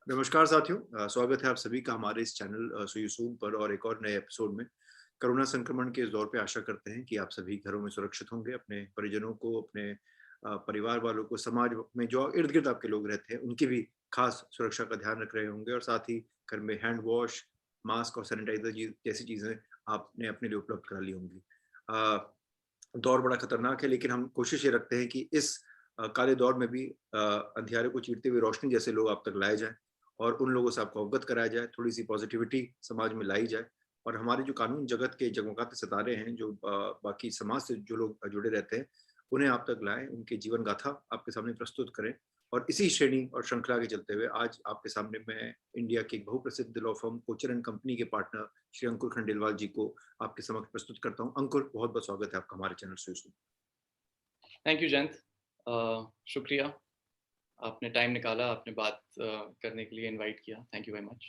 नमस्कार साथियों, स्वागत है आप सभी का हमारे इस चैनल सुई सूम पर और एक और नए एपिसोड में। कोरोना संक्रमण के इस दौर पे आशा करते हैं कि आप सभी घरों में सुरक्षित होंगे, अपने परिजनों को, अपने परिवार वालों को, समाज में जो इर्द-गिर्द आपके लोग रहते हैं, उनकी भी खास सुरक्षा का ध्यान रख रहे होंगे और साथ ही घर में हैंड वॉश, मास्क और सैनिटाइज़र जी जैसी चीज़ें आपने अपने लिए उपलब्ध करा ली होंगी। अ, दौर बड़ा खतरनाक है, लेकिन हम कोशिश ये रखते हैं कि इस काले दौर में भी अंधियारे को चीरते हुए रोशनी जैसे लोग आप तक लाए जाएँ और उन लोगों से आपको अवगत कराया जाए, थोड़ी-सी पॉज़िटिविटी समाज में लाई जाए और हमारे जो कानून जगत के जगमगाते सितारे हैं, जो बाकी समाज से जो लोग जुड़े रहते हैं, उन्हें आप तक लाएँ, उनके जीवन गाथा आपके सामने प्रस्तुत करें और इसी श्रेणी और श्रृंखला के चलते हुए आज आपके सामने मैं इंडिया के एक बहुप्रसिद्ध law firm Kochhar and company के पार्टनर श्री अंकुर खंडेलवाल जी को आपके समक्ष प्रस्तुत करता हूँ। अंकुर, बहुत-बहुत स्वागत है आपका हमारे चैनल सुई। Thank you Jayant. शुक्रिया, आपने टाइम निकाला, आपने बात करने के लिए इनवाइट किया। Thank you very much.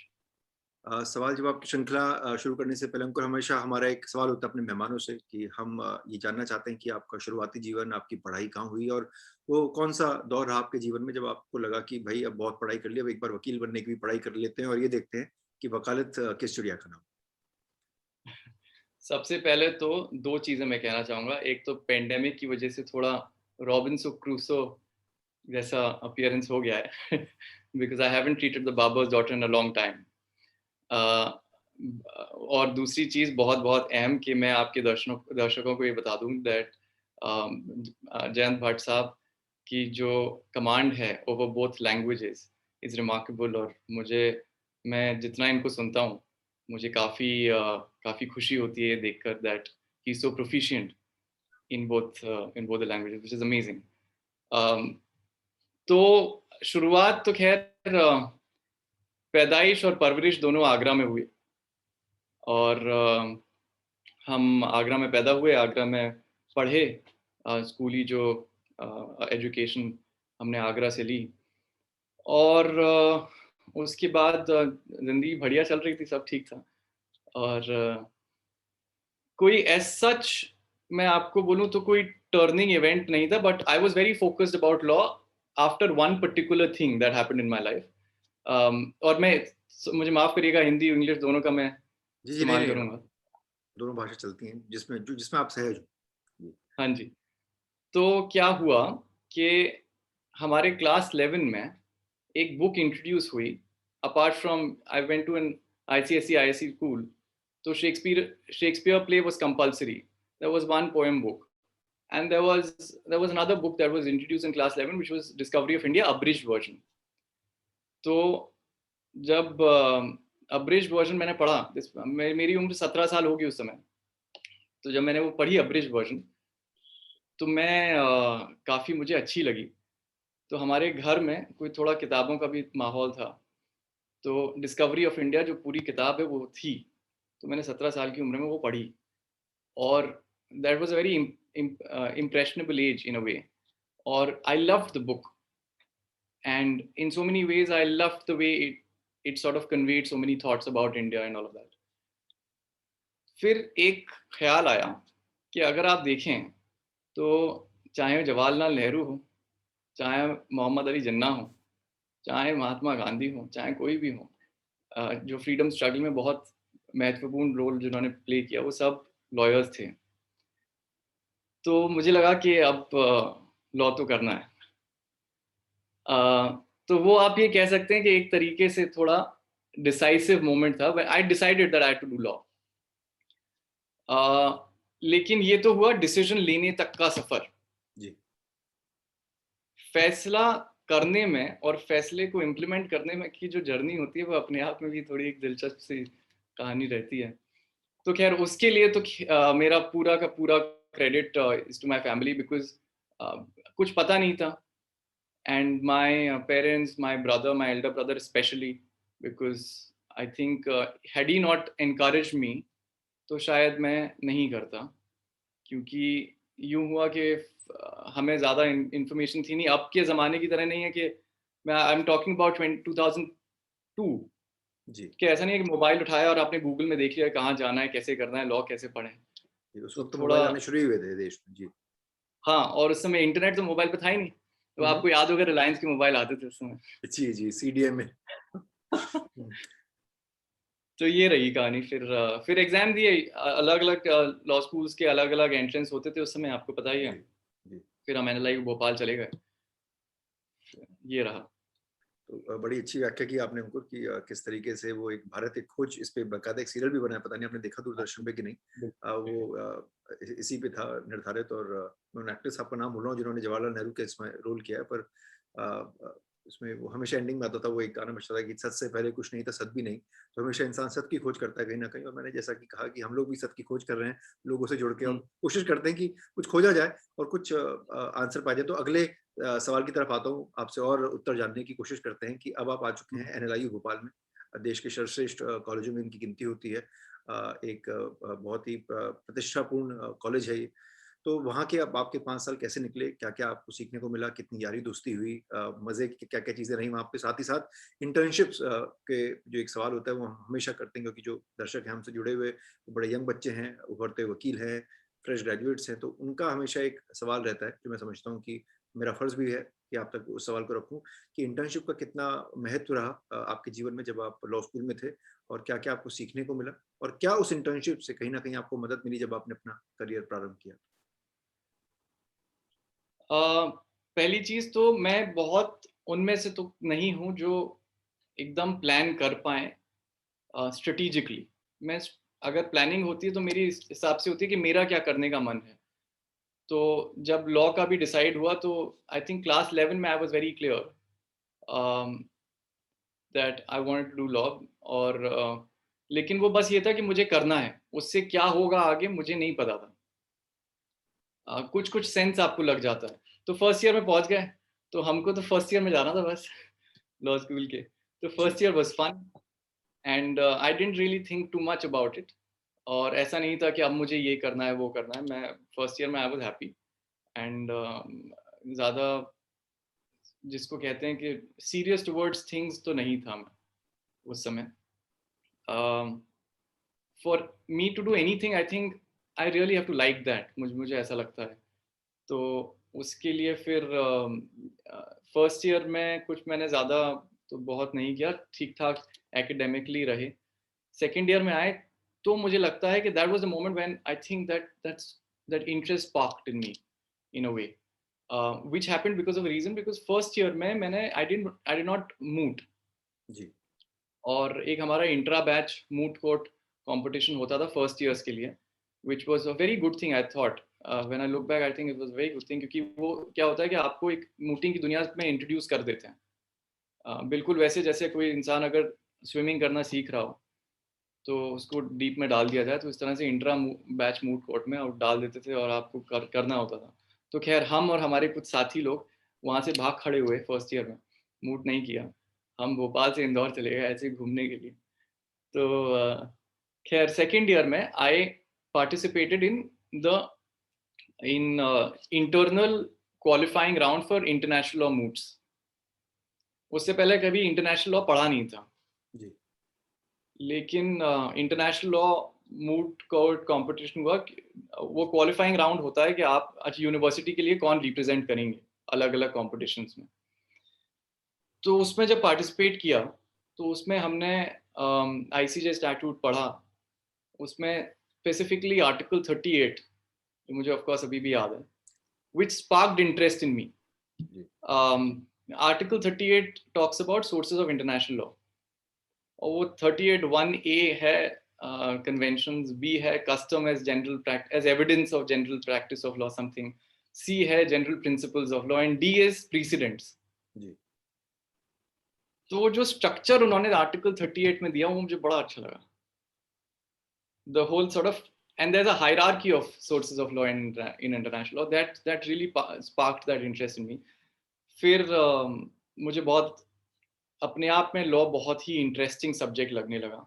सवाल जवाब की श्रृंखला शुरू करने से पहले अंकुर, हमेशा हमारा एक सवाल होता है अपने मेहमानों से कि हम ये जानना चाहते हैं कि आपका शुरुआती जीवन, आपकी पढ़ाई कहाँ हुई और वो कौन-सा दौर रहा आपके जीवन में जब आपको लगा कि भई अब बहुत पढ़ाई कर ली, अब एक बार वकील बनने की भी पढ़ाई कर लेते हैं और ये देखते हैं कि वकालत किस चिड़िया का नाम? सबसे पहले तो 2 चीज़ें मैं कहना चाहूँगा। एक तो पैंडेमिक की वज़ह से थोड़ा रॉबिन्सन क्रूसो जैसा अपीयरेंस हो गया है because I haven't treated the barber's daughter in a long time. Uh, और दूसरी चीज़ बहुत-बहुत अहम कि मैं आपके दर्शकों को ये बता दूँ दैट जयंत भट्ट साहब की जो कमांड है over both languages is remarkable. और मैं जितना इनको सुनता हूँ, मुझे काफ़ी खुशी होती है ये देखकर that he is so proficient in both the languages which is amazing. Um, तो शुरुआत तो ख़ैर पैदाइश और परवरिश दोनों आगरा में हुई। और हम आगरा में पैदा हुए, आगरा में पढ़े। स्कूली जो एजुकेशन हमने आगरा से ली। और उसके बाद ज़िंदगी बढ़िया चल रही थी, सब ठीक था। और कोई एज़ सच मैं आपको बोलूँ तो कोई टर्निंग इवेंट नहीं था, but I was very focused about law after one particular thing that happened in my life. और मुझे माफ़ करिएगा, हिंदी, इंग्लिश दोनों का मैं जी, जी। नहीं, इस्तेमाल नहीं, करूँगा। दोनों भाषा चलती हैं जिसमें आप सहज हो। जी। हाँ जी। तो क्या हुआ कि हमारे क्लास 11 में एक बुक इंट्रोड्यूस हुई। Apart from I went to an ICSE school, तो Shakespeare play was compulsory. There was one poem book and there was another book that was introduced in class 11 which was Discovery of India abridged version. तो जब अब्रिज्ड version मैंने पढ़ा, मेरी उम्र 17 साल होगी उस समय। तो जब मैंने वो पढ़ी अब्रिज्ड वर्जन, तो काफ़ी मुझे अच्छी लगी। तो हमारे घर में कोई थोड़ा किताबों का भी माहौल था, तो डिस्कवरी ऑफ इंडिया जो पूरी किताब है वो थी। तो मैंने 17 साल की उम्र में वो पढ़ी। और that was a very impressionable age in a way. और I loved the book and in so many ways I loved the way it sort of conveyed so many thoughts about India and all of that. फिर एक ख़्याल आया कि अगर आप देखें, तो चाहे जवाहरलाल नेहरू हो, चाहे मोहम्मद अली जिन्ना हो, चाहे महात्मा गांधी हो, चाहे कोई भी हो, जो फ्रीडम स्ट्रगल में बहुत महत्वपूर्ण रोल जिन्होंने प्ले किया, वो सब लॉयर्स थे। तो मुझे लगा कि अब लॉ तो करना है। अ, तो वो आप ये कह सकते हैं कि एक तरीके से थोड़ा डिसाइसिव मोमेंट था। I decided that I had to do law. लेकिन ये तो हुआ डिसीजन लेने तक का सफर। जी। फैसला करने में और फैसले को इम्प्लीमेंट करने में की जो जर्नी होती है, वो अपने आप में भी थोड़ी एक दिलचस्प सी कहानी रहती है। तो खैर उसके लिए तो मेरा पूरा का पूरा credit is to my family because कुछ पता नहीं था। And my parents, my brother, my elder brother specially, because I think had he not encouraged me, तो शायद मैं नहीं करता। क्योंकि यूँ हुआ कि हमें ज़्यादा इन्फॉर्मेशन थी नहीं। अब के ज़माने की तरह नहीं है कि मैं आई एम टॉकिंग अबाउट 2002, जी। कि ऐसा नहीं है कि मोबाइल उठाया और आपने गूगल में देख लिया कहाँ जाना है, कैसे करना है, लॉ कैसे पढ़ें। जी, उस तो वक़्त तो थोड़ा मोबाइल आने शुरू ही हुए थे देश में। जी। हाँ, और उस समय इंटरनेट तो मोबाइल पे था ही नहीं। तो हुँ, हुँ। आपको याद होगा रिलायंस के मोबाइल आते थे उस समय। जी, जी, सीडीएम में। तो ये रही कहानी। फिर एग्जाम दिए, अलग अलग लॉ स्कूल्स के अलग अलग एंट्रेंस होते थे उस समय, आपको पता ही है। जी, जी। फिर हम एनएलआई भोपाल चले गए, ये रहा। तो बड़ी अच्छी व्याख्या की आपने अंकुर कि किस तरीके से वो एक भारत एक खोज, इस पे बाकायदा एक सीरियल भी बना है, पता नहीं आपने देखा दूरदर्शन पे कि नहीं। वो इसी पे था निर्धारित, और उन एक्ट्रेस आपका नाम भूल रहा हूँ जिन्होंने जवाहरलाल नेहरू के इसमें रोल किया है, पर उसमें वो हमेशा एंडिंग में आता था, वो एक गाना बजता था कि सच से पहले कुछ नहीं था, सत भी नहीं। तो हमेशा इंसान सत की खोज करता है कहीं ना कहीं, और मैंने जैसा कि कहा कि हम लोग भी सत की खोज कर रहे हैं लोगों से जुड़ के, और कोशिश करते हैं कि कुछ खोजा जाए और कुछ आंसर पाया जाए। तो अगले सवाल की तरफ आता हूँ आपसे, और उत्तर जानने की कोशिश करते हैं कि अब आप आ चुके हैं एनएलआईयू भोपाल में, देश के सर्वश्रेष्ठ कॉलेजों में इनकी गिनती होती है। एक बहुत ही प्रतिष्ठापूर्ण कॉलेज है ये। तो वहाँ के अब आपके 5 साल कैसे निकले? क्या-क्या आपको सीखने को मिला? कितनी यारी दोस्ती हुई? मज़े की क्या-क्या चीज़ें रहीं वहाँ पे? साथ ही साथ इंटर्नशिप्स के जो एक सवाल होता है वो हम हमेशा करते हैं, क्योंकि जो दर्शक हैं हमसे जुड़े हुए, वो बड़े यंग बच्चे हैं, उभरते वकील हैं, फ्रेश ग्रेजुएट्स हैं, तो उनका हमेशा एक सवाल रहता है जो मैं समझता हूँ कि मेरा फ़र्ज़ भी है कि आप तक उस सवाल को रखूँ कि इंटर्नशिप का कितना महत्व रहा आपके जीवन में जब आप लॉ स्कूल में थे, और क्या-क्या आपको सीखने को मिला? और क्या उस इंटर्नशिप से कहीं न कहीं आपको मदद मिली जब आपने अपना करियर प्रारंभ किया? पहली चीज तो मैं बहुत उनमें से तो नहीं हूँ जो एकदम प्लान कर पाए स्ट्रेटेजिकली। मैं अगर प्लानिंग होती है तो मेरी इस हिसाब से होती है कि मेरा क्या करने का मन है। तो जब लॉ का भी डिसाइड हुआ तो आई थिंक क्लास 11 में I was very clear that I wanted to do law. और लेकिन वो बस ये था कि मुझे करना है, उससे क्या होगा आगे मुझे नहीं पता था। कुछ कुछ सेंस आपको लग जाता है। तो फर्स्ट ईयर में पहुंच गए, तो हमको तो फर्स्ट ईयर में जाना था बस लॉ स्कूल के। तो जी। First year was fun and I didn't really think too much about it. और ऐसा नहीं था कि अब मुझे ये करना है वो करना है। मैं फर्स्ट ईयर में आई वाज हैप्पी एंड ज़्यादा जिसको कहते हैं कि सीरियस टुवर्ड्स थिंग्स तो नहीं था मैं उस समय। For me to do anything I think I really have to like that, मुझे ऐसा लगता है। तो उसके लिए फिर फर्स्ट ईयर में कुछ मैंने ज़्यादा तो बहुत नहीं किया, ठीक ठाक एकेडमिकली रहे। सेकेंड ईयर में आए तो मुझे लगता है कि that was the moment when I think that interest sparked in me in a way, which happened because of reason, because first year में मैंने आई डिड नॉट मूट। जी। और एक हमारा intra batch moot court competition होता था first years के लिए, which was a very good thing I thought. When I look back I think it was very good thing, क्योंकि वो क्या होता है कि आपको एक मूटिंग की दुनिया में इंट्रोड्यूस कर देते हैं। बिल्कुल वैसे जैसे कोई इंसान अगर स्विमिंग करना सीख रहा हो तो उसको डीप में डाल दिया जाए, तो इस तरह से इंट्रा बैच मूट कोर्ट में और डाल देते थे और आपको करना होता था। तो खैर हम और हमारे कुछ साथी लोग वहाँ से भाग खड़े हुए फर्स्ट ईयर में, मूट नहीं किया। हम भोपाल से इंदौर चले गए ऐसे ही घूमने के लिए। तो खैर सेकेंड ईयर में I participated the in internal qualifying round for international law moots. उससे पहले कभी इंटरनेशनल लॉ पढ़ा नहीं था, जी। लेकिन international law moot court competition हुआ। वो क्वालिफाइंग राउंड होता है कि आप यूनिवर्सिटी के लिए कौन रिप्रेजेंट करेंगे अलग अलग कॉम्पिटिशन्स में। तो उसमें जब पार्टिसिपेट किया तो उसमें हमने आईसीजे स्टैट्यूट पढ़ा। उसमें स्पेसिफिकली आर्टिकल 38, जो मुझे ऑफ कोर्स अभी भी याद है, which sparked interest in me. Ji. Article 38 talks about sources of international law, और वो 38(1)(a है कन्वेंशंस, बी है custom as general practice as evidence of general practice of law something, C है general principles of law, and D is precedents. जी। तो जो structure उन्होंने article 38 में दिया वो मुझे बड़ा अच्छा लगा। The whole sort of, and there's a hierarchy of sources of law in international law that really sparked that interest in me. फिर मुझे बहुत अपने आप में लॉ बहुत ही इंटरेस्टिंग सब्जेक्ट लगने लगा।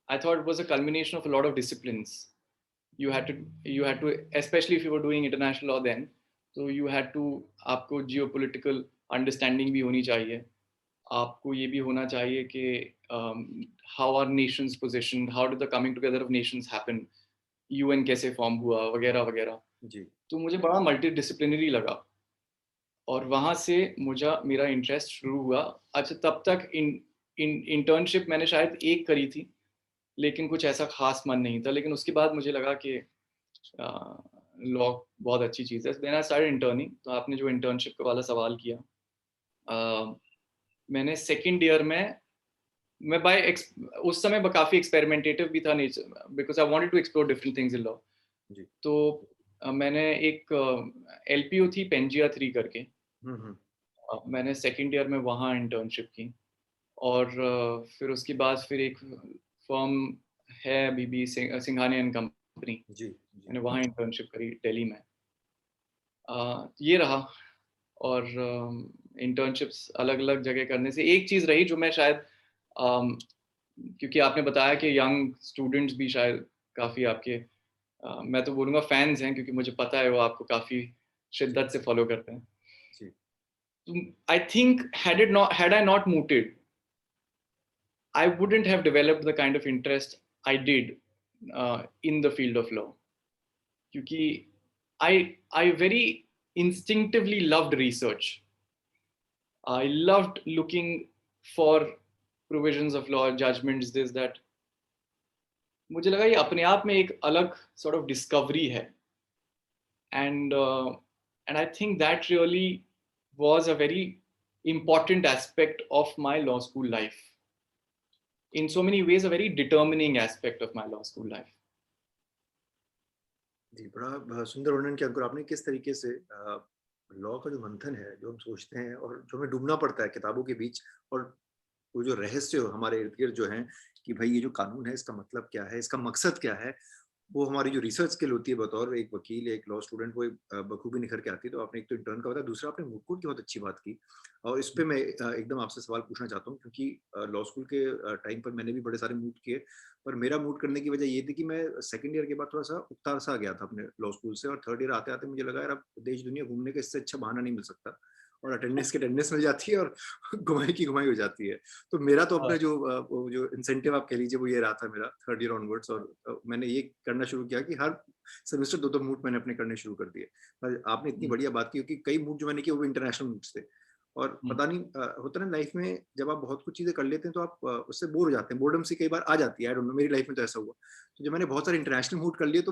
I thought it was a culmination of a lot of disciplines. You had to, especially if you were doing international law then, so you had to, आपको geopolitical understanding भी होनी चाहिए। आपको ये भी होना चाहिए कि how are nations positioned, how did the coming together of nations happen, UN कैसे फॉर्म हुआ वगैरह वगैरह। जी। तो मुझे बड़ा मल्टी डिसिप्लिनरी लगा। और वहाँ से मेरा इंटरेस्ट शुरू हुआ। अच्छा, तब तक इंटर्नशिप मैंने शायद एक करी थी, लेकिन कुछ ऐसा ख़ास मन नहीं था। लेकिन उसके बाद मुझे लगा कि लॉ बहुत अच्छी चीज़ है। Then I started interning. तो आपने जो इंटर्नशिप वाला सवाल किया, मैंने सेकंड ईयर में मैं उस समय काफ़ी एक्सपेरिमेंटेटिव भी था nature, because I wanted to explore different things in law. जी। तो मैंने एक एलपीओ थी पेंजिया 3 करके, हम्म। मैंने सेकंड ईयर में वहाँ इंटर्नशिप की। और फिर उसके बाद फिर एक फर्म है अभी भी, सिंघानिया एंड कंपनी, जी। जी। मैंने वहाँ इंटर्नशिप करी दिल्ली में। ये रहा। और इंटर्नशिप्स अलग-अलग जगह करने से एक चीज़ रही जो मैं शायद, क्योंकि आपने बताया कि यंग स्टूडेंट्स भी शायद काफ़ी आपके, मैं तो बोलूँगा फैन्स हैं, क्योंकि मुझे पता है वो आपको काफ़ी जी। शिद्दत से फॉलो करते हैं। जी। तो I think had I not mooted, I wouldn't have developed the kind of interest I did in the field of law. क्योंकि I very instinctively loved research. I loved looking for provisions of law, judgments, this, that. मुझे लगा ये अपने आप में एक अलग sort of discovery है. And I think that really was a very important aspect of my law school life. In so many ways, a very determining aspect of my law school life. जी, बड़ा सुंदर वर्णन किया अंकुर आपने किस तरीके से law का जो मंथन है, जो हम सोचते हैं और जो हमें डूबना पड़ता है किताबों के बीच, और वो जो रहस्य हमारे इर्द-गिर्द जो हैं कि भई ये जो कानून है इसका मतलब क्या है, इसका मकसद क्या है, वो हमारी जो रिसर्च स्किल होती है बतौर एक वकील या एक लॉ स्टूडेंट वो बखूबी निखर के आती है। तो आपने एक तो इंटर्न का बताया, दूसरा आपने मुकुट की बहुत अच्छी बात की और इस पे मैं एकदम आपसे सवाल पूछना चाहता हूँ क्योंकि लॉ स्कूल के टाइम पर मैंने भी बड़े सारे मूव किए, पर मेरा मूव करने की वजह ये थी कि मैं सेकंड ईयर के बाद थोड़ा-सा उकतार-सा गया था अपने लॉ स्कूल से और थर्ड ईयर आते-आते मुझे लगा यार अब देश दुनिया घूमने का इससे अच्छा बहाना नहीं मिल सकता और अटेंडेंस की अटेंडेंस मिल जाती है और घुमाई की घुमाई हो जाती है। तो मेरा तो अपना जो वो जो इंसेंटिव आप कह लीजिए वो ये रहा था मेरा थर्ड ईयर ऑनवर्ड्स और मैंने ये करना शुरू किया कि हर सेमेस्टर 2-2 मूव मैंने अपने करने शुरू कर दिए। पर आपने इतनी बढ़िया बात की क्योंकि कई मूव जो मैंने किए वो इंटरनेशनल मूव्स थे और पता नहीं होता ना लाइफ में जब आप बहुत कुछ चीज़ें कर लेते हैं तो आप उससे बोर हो जाते हैं। बोर्डम सी कई बार आ जाती है, आई डोंट नो मेरी लाइफ में तो ऐसा हुआ। तो जब मैंने बहुत सारे इंटरनेशनल मूव कर लिए तो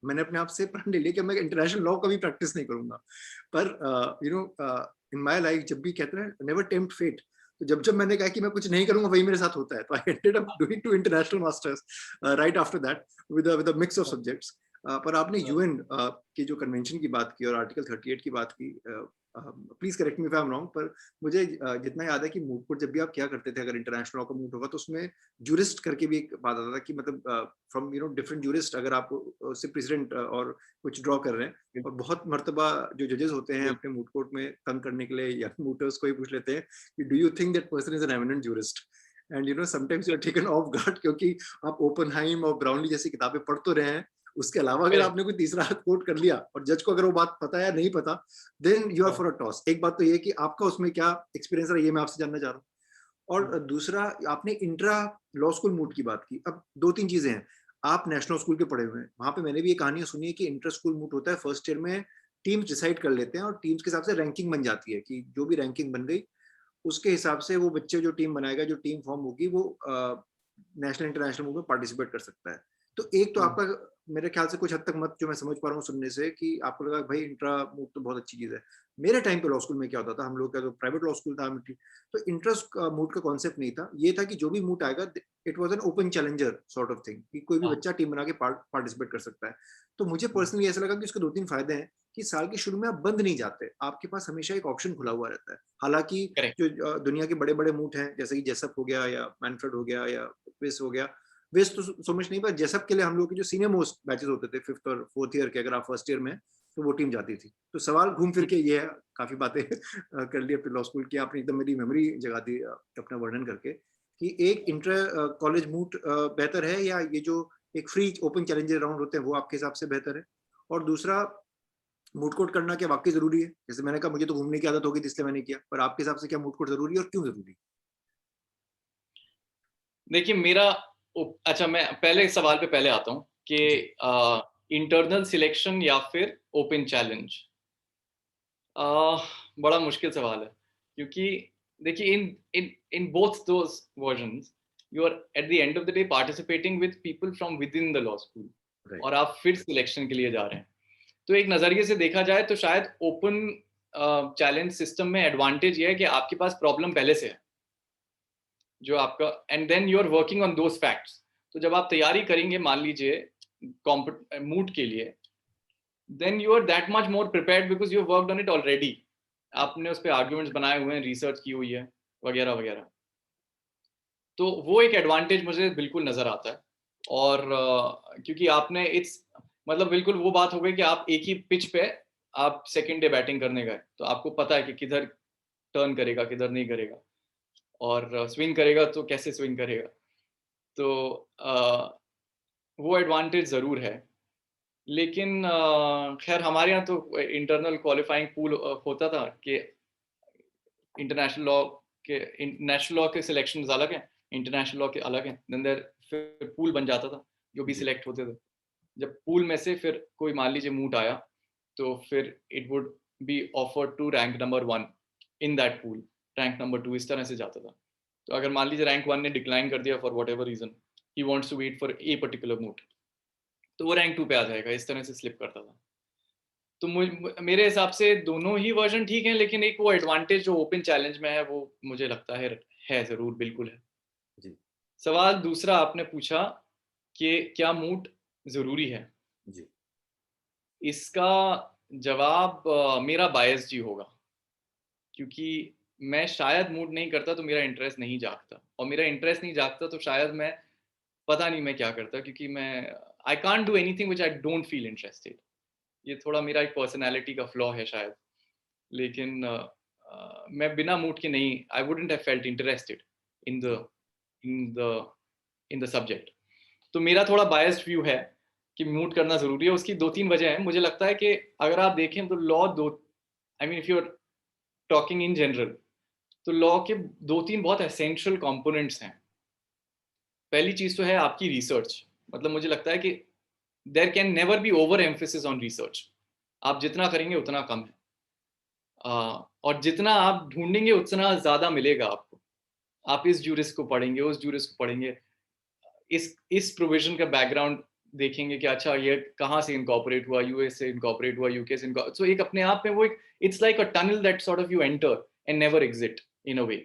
मैंने अपने आप से प्रण ले लिया कि मैं इंटरनेशनल लॉ कभी प्रैक्टिस नहीं करूँगा। पर इन माय लाइफ जब भी कहते हैं ना नेवर टेम्प्ट फेट, तो जब मैंने कहा कि मैं कुछ नहीं करूंगा वही मेरे साथ होता है। तो I ended up doing 2 international masters right after that with a mix of subjects. पर आपने यूएन की जो कन्वेंशन की बात की और आर्टिकल 38 की बात की, please correct me if I am wrong, पर मुझे जितना याद है कि मूव कोर्ट जब भी आप क्या करते थे अगर इंटरनेशनल लॉ का मूव होगा तो उसमें जूरिस्ट करके भी एक बात आता था कि मतलब फ्रॉम डिफरेंट जूरिस्ट अगर आप उससे प्रेसिडेंट और कुछ ड्रॉ कर रहे हैं और बहुत मर्तबा जो जजेस होते हैं अपने मूड कोर्ट में तंग करने के लिए या मूटर्स को ही पूछ लेते हैं कि do you think that person is an eminent jurist and sometimes you are taken off guard क्योंकि आप ओपनहाइम और ब्राउनली जैसी किताबें पढ़ तो रहे हैं, उसके अलावा अगर आपने कोई तीसरा हाथ कोट कर लिया और जज को अगर वो बात पता है या नहीं पता then you are for a toss. एक बात तो ये कि आपका उसमें क्या एक्सपीरियंस रहा ये मैं आपसे जानना चाह रहा हूँ। और दूसरा आपने इंट्रा लॉ स्कूल मूड की बात की। अब 2-3 चीजें हैं, आप नेशनल स्कूल के पढ़े हुए हैं, वहां पे मैंने भी ये कहानियां सुनी है कि इंटर स्कूल मूड होता है फर्स्ट ईयर में, टीम्स डिसाइड कर लेते हैं और टीम्स के हिसाब से रैंकिंग बन जाती है कि जो भी रैंकिंग बन गई उसके हिसाब से वो बच्चे जो टीम बनाएगा, जो टीम फॉर्म होगी वो नेशनल इंटरनेशनल मूव में पार्टिसिपेट कर सकता है। तो एक तो आपका मेरे ख्याल से कुछ हद तक मत जो मैं समझ पा रहा हूँ सुनने से कि आपको लगा भाई इंट्रा मूव तो बहुत अच्छी चीज है। मेरे टाइम पे लॉ स्कूल में क्या होता था, हम लोग का जो प्राइवेट लॉ स्कूल था तो इंटरेस्ट मूड का कॉन्सेप्ट नहीं था, ये था कि जो भी मूड आएगा it was an open challenger sort of thing कि कोई भी बच्चा टीम बना के पार्टिसिपेट कर सकता है। तो मुझे पर्सनली ऐसा लगा कि उसके 2-3 फायदे हैं कि साल के शुरू में आप बंद नहीं जाते, आपके पास हमेशा एक ऑप्शन खुला हुआ रहता है। हालांकि जो दुनिया के बड़े बड़े मूड हैं जैसे कि जेसप हो गया या मैनफ्रेड हो गया या विस हो गया, विस तो सो मच नहीं, पर जेसप के लिए हम लोग के जो सीनियर मोस्ट बैचेस होते थे फिफ्थ और फोर्थ ईयर के, अगर आप फर्स्ट ईयर में तो वो टीम जाती थी। तो सवाल घूम फिर के ये है, काफी बातें कर ली अपने लॉ स्कूल की, आपने एकदम मेरी मेमोरी जगा दी अपना वर्णन करके कि एक इंटर कॉलेज मूड बेहतर है या ये जो एक फ्री ओपन चैलेंजर राउंड होते हैं वो आपके हिसाब से बेहतर है? और दूसरा मूड कोर्ट करना क्या वाकई जरूरी है? जैसे मैंने कहा मुझे तो घूमने की आदत होगी इसलिए मैंने किया, पर आपके हिसाब से क्या मूड कोर्ट जरूरी है और क्यों जरूरी? देखिए अच्छा, मैं पहले इस सवाल पे पहले आता हूँ कि इंटरनल सिलेक्शन या फिर ओपन चैलेंज। बड़ा मुश्किल सवाल है, क्योंकि देखिए in in in both those versions you are at the end of the day participating with people from within the law school, right. और आप फिर सिलेक्शन के लिए जा रहे हैं। तो एक नजरिए से देखा जाए तो शायद ओपन चैलेंज सिस्टम में एडवांटेज ये है कि आपके पास प्रॉब्लम पहले से है, जो आपका, and then you are working on those facts. तो जब आप तैयारी करेंगे मान लीजिए मूड के लिए, then you are that much more prepared because you worked on it already. आपने उस पर आर्ग्यूमेंट्स बनाए हुए हैं, रिसर्च की हुई है वगैरह वगैरह। तो वो एक एडवांटेज मुझे बिल्कुल नजर आता है। और क्योंकि आपने इट्स मतलब बिल्कुल वो बात हो गई कि आप एक ही पिच पे आप सेकेंड डे बैटिंग करने गए, तो आपको पता है कि किधर टर्न करेगा किधर नहीं करेगा, और स्विंग करेगा तो कैसे स्विंग करेगा। तो वो एडवांटेज ज़रूर है। लेकिन खैर हमारे यहाँ तो इंटरनल क्वालिफाइंग पूल होता था कि इंटरनेशनल लॉ के, नेशनल लॉ के सिलेक्शन अलग हैं, इंटरनेशनल लॉ के अलग हैं, देन देयर फिर पूल बन जाता था जो भी जी। सिलेक्ट होते थे। जब पूल में से फिर कोई मान लीजिए मूट आया, तो फिर it would be offered to rank number 1 in that pool, rank number 2, इस तरह से जाता था। तो अगर मान लीजिए रैंक 1 ने डिक्लाइन कर दिया for whatever reason, he wants to wait for a particular moot, तो वो रैंक 2 पे आ जाएगा, इस तरह से स्लिप करता था। तो मेरे हिसाब से दोनों ही वर्जन ठीक हैं, लेकिन एक वो एडवांटेज जो ओपन चैलेंज में है वो मुझे लगता है ज़रूर, बिल्कुल है। जी। सवाल दूसरा आपने पूछा कि क्या मूट ज़रूरी है? जी। इसका जवाब मेरा बायस जी होगा, क्योंकि मैं शायद मूड नहीं करता तो मेरा इंटरेस्ट नहीं जागता, और मेरा इंटरेस्ट नहीं जागता तो शायद मैं, पता नहीं मैं क्या करता, क्योंकि मैं I can't do anything which I don't feel interested. ये थोड़ा मेरा एक पर्सनैलिटी का फ्लॉ है शायद। लेकिन मैं बिना मूड के नहीं, I wouldn't have felt interested in the जी। In the in the subject. तो मेरा थोड़ा बायस्ड व्यू है कि मूड करना ज़रूरी है। उसकी 2-3 वजह हैं। मुझे लगता है कि अगर आप देखें तो लॉ दो, I mean if you are talking in general, तो लॉ के 2-3 बहुत एसेंशियल कंपोनेंट्स हैं। पहली चीज़ तो है आपकी रिसर्च। मतलब मुझे लगता है कि there can never be over emphasis on research. आप जितना करेंगे उतना कम है। और जितना आप ढूँढेंगे उतना ज़्यादा मिलेगा आपको। आप इस ज्यूरिस को पढ़ेंगे, उस ज्यूरिस को पढ़ेंगे, इस प्रोविजन का बैकग्राउंड देखेंगे कि अच्छा ये कहाँ से इनकॉर्पोरेट हुआ, यूएस से इनकॉर्पोरेट हुआ, यूके से सो एक अपने आप में वो एक, it's like a tunnel that sort of you enter and never exit in a way.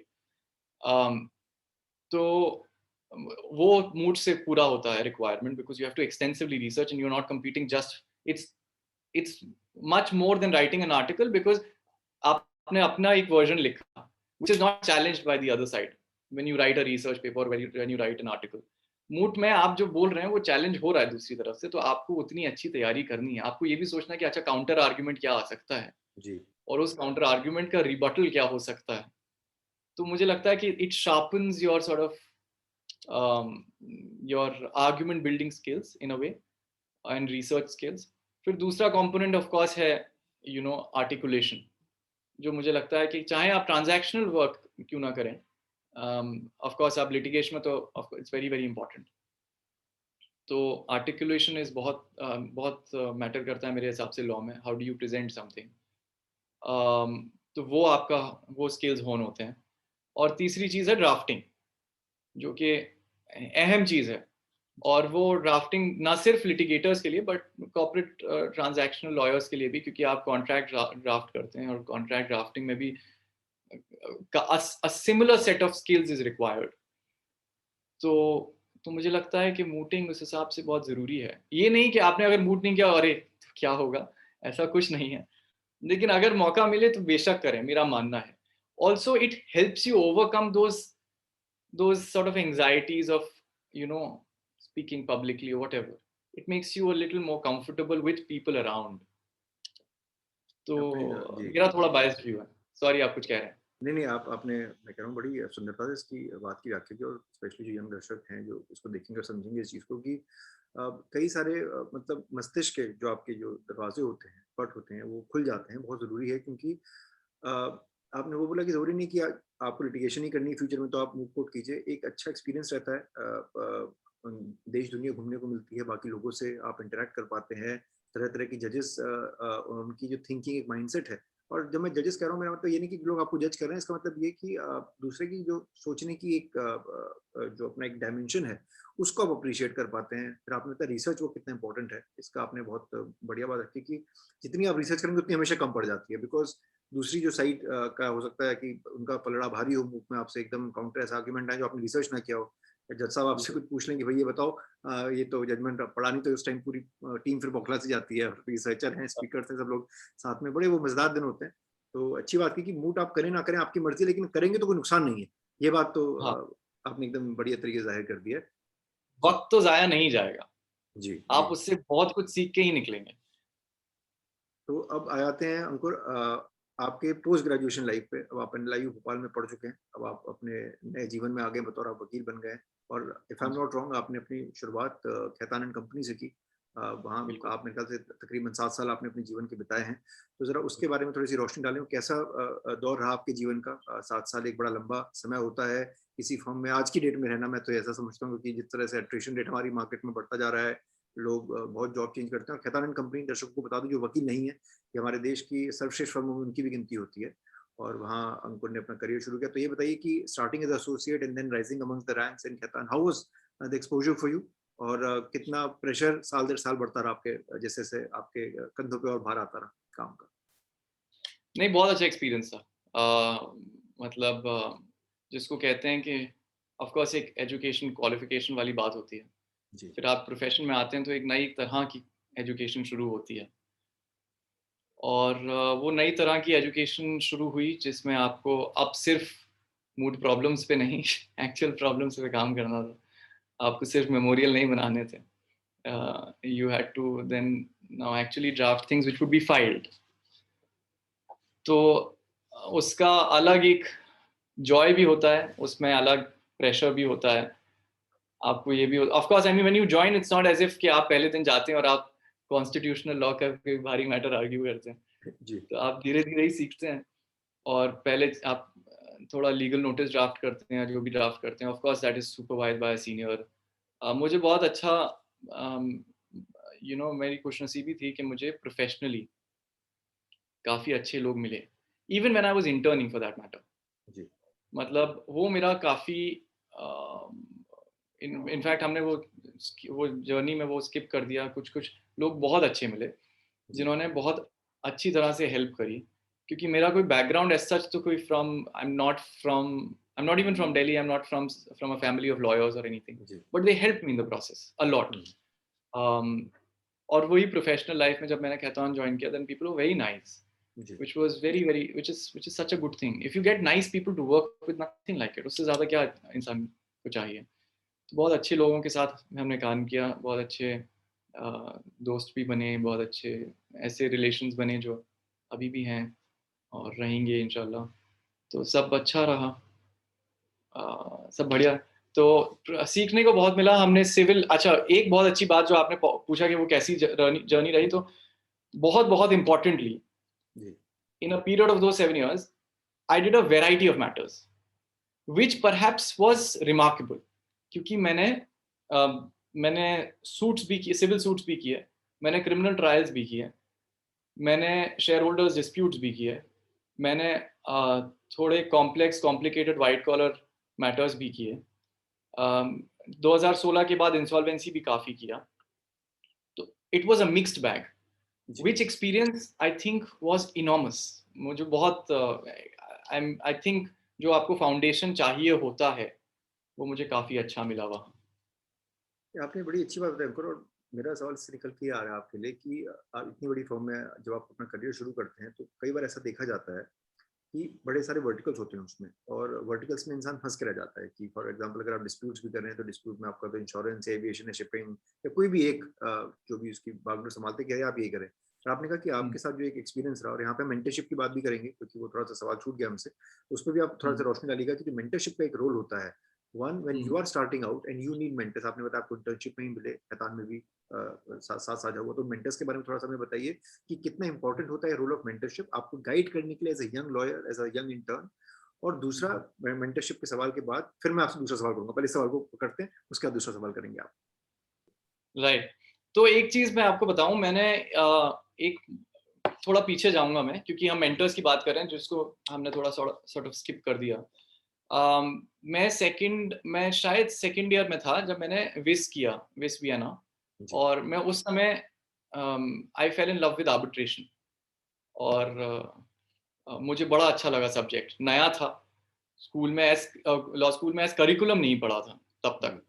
तो वो मूड से पूरा होता है requirement, because you have to extensively research and you are not competing just, it's much more than writing an article, बिकॉज आपने अपना एक वर्जन लिखा which is not challenged by the other side when you write a research paper or when you write an article. मूट में आप जो बोल रहे हैं वो चैलेंज हो रहा है दूसरी तरफ से, तो आपको उतनी अच्छी तैयारी करनी है। आपको ये भी सोचना है कि अच्छा काउंटर आर्ग्यूमेंट क्या आ सकता है, जी। और उस काउंटर आर्ग्यूमेंट का रिबटल क्या हो सकता है। तो मुझे लगता है कि it sharpens your sort of your argument building skills in a way, and research skills. फिर दूसरा कंपोनेंट ऑफ कोर्स है आर्टिकुलेशन, जो मुझे लगता है कि चाहे आप ट्रांजैक्शनल वर्क क्यों ना करें, ऑफ कोर्स आप लिटिगेशन में तो इट्स वेरी वेरी इंपॉर्टेंट। तो आर्टिकुलेशन इज बहुत मैटर करता है मेरे हिसाब से लॉ में। How do you present something, तो वो आपका वो स्किल्स होन होते हैं। और तीसरी चीज़ है ड्राफ्टिंग, जो कि अहम चीज़ है। और वो ड्राफ्टिंग ना सिर्फ लिटिगेटर्स के लिए बट कॉर्पोरेट ट्रांजैक्शनल लॉयर्स के लिए भी, क्योंकि आप कॉन्ट्रैक्ट ड्राफ्ट करते हैं, और कॉन्ट्रैक्ट ड्राफ्टिंग में भी a similar set of skills is required. तो मुझे लगता है कि मूटिंग उस हिसाब से बहुत ज़रूरी है। ये नहीं कि आपने अगर मूट नहीं किया, अरे तो क्या होगा, ऐसा कुछ नहीं है। लेकिन अगर मौका मिले तो बेशक करें, मेरा मानना है। Also it helps you overcome those sort of anxieties of you know speaking publicly or whatever. It makes you a little more comfortable with people around. आपने तो जी। मेरा थोड़ा बायस्ड व्यू है। सॉरी, आप कुछ कह रहे हैं? नहीं, नहीं, आपने मैं कह रहा हूँ बड़ी सुंदरता से इसकी बात की व्याख्या की, और स्पेशली जो यंग दर्शक हैं जो इसको देखेंगे और समझेंगे इस चीज़ को कि कई सारे मतलब मस्तिष्क के जो आपके जो दरवाजे होते हैं, पट होते हैं, वो खुल जाते हैं। बहुत ज़रूरी है, क्योंकि अ, आपने वो बोला कि ज़रूरी नहीं कि आपको लिटिगेशन ही करनी है फ्यूचर में तो आप मूव कोर्ट कीजिए। एक अच्छा एक्सपीरियंस रहता है, देश दुनिया घूमने को मिलती है, बाकी लोगों से आप इंटरैक्ट कर पाते हैं, तरह-तरह की जजेस, उनकी जो थिंकिंग एक माइंडसेट है, और जब मैं जजेस कह रहा हूँ, मेरा मतलब ये नहीं कि लोग आपको जज कर रहे हैं, इसका मतलब ये कि दूसरे की जो सोचने की एक जो अपना एक डायमेंशन है, उसको आप अप्रिशिएट कर पाते हैं। फिर आपने बताया रिसर्च वो कितना इंपॉर्टेंट है, इसका आपने बहुत बढ़िया बात रखी कि जितनी आप रिसर्च करेंगे उतनी हमेशा कम पड़ जाती है, बिकॉज़ दूसरी जो साइड का हो सकता है कि उनका पलड़ा भारी हो मुँह में, आपसे एकदम काउंटर ऐसा आर्गुमेंट आए जो आपने रिसर्च ना किया हो। जज साहब आपसे कुछ पूछ लेंगे, भई ये बताओ, ये तो जजमेंट पढ़ा नहीं, तो उस टाइम पूरी टीम फिर बौखला सी जाती है, रिसर्चर हैं, स्पीकर्स हैं, सब लोग साथ में, बड़े वो मज़ेदार दिन होते हैं। तो अच्छी बात की कि मूट आप करें ना करें आपकी मर्ज़ी, लेकिन करेंगे तो कोई नुकसान नहीं है। ये बात तो हाँ, आपने एकदम बढ़िया तरीके से ज़ाहिर कर दिया है। जी, वक़्त तो ज़ाया नहीं जाएगा। जी, आप जी। उससे बहुत कुछ सीख के ही निकलेंगे। तो अब आ जाते हैं अंकुर, आपके पोस्ट ग्रेजुएशन लाइफ पे। अब आप एनएलआईयू भोपाल में पढ़ चुके हैं। अब आप अपने नए जीवन में आगे बतौर आप वकील बन गए हैं, और इफ हाँ आई एम जी, नॉट रॉन्ग आपने अपनी शुरुआत खैतान एंड कंपनी से की। वहाँ बिल्कुल। आप मेरे ख्याल से तकरीबन 7 साल आपने अपने जीवन के बिताए हैं। तो ज़रा उसके बारे में थोड़ी-सी रोशनी डालें, वो कैसा दौर रहा आपके जीवन का? 7 साल एक बड़ा लंबा समय होता है किसी फर्म में आज की डेट में रहना। मैं तो ऐसा समझता हूँ कि जिस तरह से अट्रिशन रेट हमारी मार्केट में बढ़ता जा रहा है, लोग बहुत जॉब चेंज करते हैं। और खैतान एंड कंपनी, दर्शकों को बता दूँ जो वकील नहीं है, ये हमारे देश की सर्वश्रेष्ठ फर्मों में उनकी भी गिनती होती है, और वहाँ अंकुर ने अपना करियर शुरू किया। तो ये बताइए कि starting as associate and then rising amongst the ranks in Khaitan, how was the exposure for you? और कितना प्रेशर साल दर साल बढ़ता रहा आपके, जैसे-जैसे आपके कंधों पे और भार आता रहा काम का? नहीं, बहुत अच्छा एक्सपीरियंस था। मतलब जिसको कहते हैं कि ऑफ़ कोर्स एक एजुकेशन क्वालिफ़िकेशन वाली बात होती है। जी, फिर आप प्रोफ़ेशन में आते हैं तो एक नई तरह की एजुकेशन शुरू होती है। और वो नई तरह की एजुकेशन शुरू हुई जिसमें आपको अब सिर्फ़ मूड प्रॉब्लम्स पे नहीं एक्चुअल प्रॉब्लम्स पे काम करना था। आपको सिर्फ़ मेमोरियल नहीं बनाने थे। You had to then now actually draft things which would be filed. तो उसका अलग एक जॉय भी होता है, उसमें अलग प्रेशर भी होता है। आपको ये भी of course I mean when you join it's not as if कि आप पहले दिन जाते हैं और आप कॉन्स्टिट्यूशनल लॉ का कोई भारी मैटर आर्ग्यू करते हैं। जी, तो आप धीरे-धीरे ही सीखते हैं और पहले आप थोड़ा लीगल नोटिस ड्राफ्ट करते हैं, जो भी ड्राफ्ट करते हैं, of course that is supervised by a senior. मुझे बहुत अच्छा अम, मेरी खुशनसीबी थी कि मुझे प्रोफेशनली काफ़ी अच्छे लोग मिले। Even when I was interning for that matter. जी, मतलब वो मेरा काफ़ी अ, इनफैक्ट हमने वो जर्नी में वो स्किप कर दिया। कुछ-कुछ लोग बहुत अच्छे मिले, जी, जिन्होंने बहुत अच्छी तरह से हेल्प करी। क्योंकि मेरा कोई बैकग्राउंड एज़ सच तो कोई I am not even from Delhi, I am not from a family of lawyers और एनीथिंग, जी, but they helped me in the process a lot. Hmm, um, और वही प्रोफेशनल लाइफ में जब मैंने कैथॉन जॉइन किया, then people were very nice, जी, which is such a good thing. If you get nice people to work with, nothing like it. उससे ज़्यादा क्या इंसान को चाहिए? तो बहुत अच्छे लोगों के साथ हमने काम किया, बहुत अच्छे दोस्त भी बने, बहुत अच्छे ऐसे रिलेशंस बने जो अभी भी हैं और रहेंगे इंशाल्लाह। तो सब अच्छा रहा, सब बढ़िया। तो सीखने को बहुत मिला। हमने सिविल अच्छा, एक बहुत अच्छी बात जो आपने पूछा कि वो कैसी जर्नी रही, तो बहुत बहुत इम्पोर्टेंटली जी, in a period of those 7 years, I did a variety of matters, which perhaps was remarkable. क्योंकि मैंने सूट्स भी किए, सिविल सूट्स भी किए, मैंने क्रिमिनल ट्रायल्स भी किए, मैंने शेयर होल्डर्स डिस्प्यूट्स भी किए, मैंने थोड़े complex complicated white collar matters भी किए। 2016 के बाद इंसॉल्वेंसी भी काफ़ी किया। तो it was a mixed bag, जी। Which experience I think was enormous. मुझे बहुत आई थिंक जो आपको फाउंडेशन चाहिए होता है, वो मुझे काफ़ी अच्छा मिला वहाँ। ये आपने बड़ी अच्छी बात बताई अंकुर, और मेरा सवाल इससे निकल के ये आ रहा है आपके लिए कि आप इतनी बड़ी फर्म में जब आप अपना करियर शुरू करते हैं, तो कई बार ऐसा देखा जाता है कि बड़े सारे वर्टिकल्स होते हैं उसमें, और वर्टिकल्स में इंसान फंस के रह जाता है कि फॉर एग्जांपल अगर आप डिस्प्यूट्स भी कर रहे हैं, तो डिस्प्यूट में आपका तो इंश्योरेंस है, एविएशन है, शिपिंग, या कोई भी एक जो भी उसकी बागडोर संभालते कह रहे हैं आप यही करें। और आपने कहा कि हुँ, आपके साथ जो एक एक्सपीरियंस रहा, और यहाँ पे मेंटरशिप की बात भी करेंगे क्योंकि वो थोड़ा सा सवाल छूट गया हमसे, तो उसमें भी आप थोड़ा सा हुँ, रोशनी डालिएगा कि जो मेंटरशिप का एक रोल होता है, वन व्हेन हुँ। You are starting out and you need mentors. आपने बताया आपको इंटर्नशिप में ही मिले, हैतान में भी साथ साथ साझा हुआ, तो मेंटर्स के बारे में थोड़ा सा हमें बताइए कि कितना इंपॉर्टेंट होता है रोल ऑफ मेंटरशिप आपको गाइड करने के लिए as a young lawyer, as a young intern. और दूसरा, मेंटरशिप के सवाल के बाद फिर मैं आपसे दूसरा सवाल करूंगा, पहले इस सवाल को करते हैं, उसके बाद दूसरा सवाल करेंगे आप। राइट। तो एक चीज़ मैं आपको बताऊँ, मैंने एक थोड़ा पीछे जाऊंगा मैं, क्योंकि हम मेंटर्स की बात कर रहे हैं जिसको हमने थोड़ा सॉर्ट ऑफ स्किप कर दिया। मैं शायद सेकंड ईयर में था जब मैंने विस वियना, जी। और मैं उस समय I fell in love with arbitration. और मुझे बड़ा अच्छा लगा सब्जेक्ट, नया था स्कूल में, लॉ स्कूल में एज करिकुलम नहीं पढ़ा था तब तक।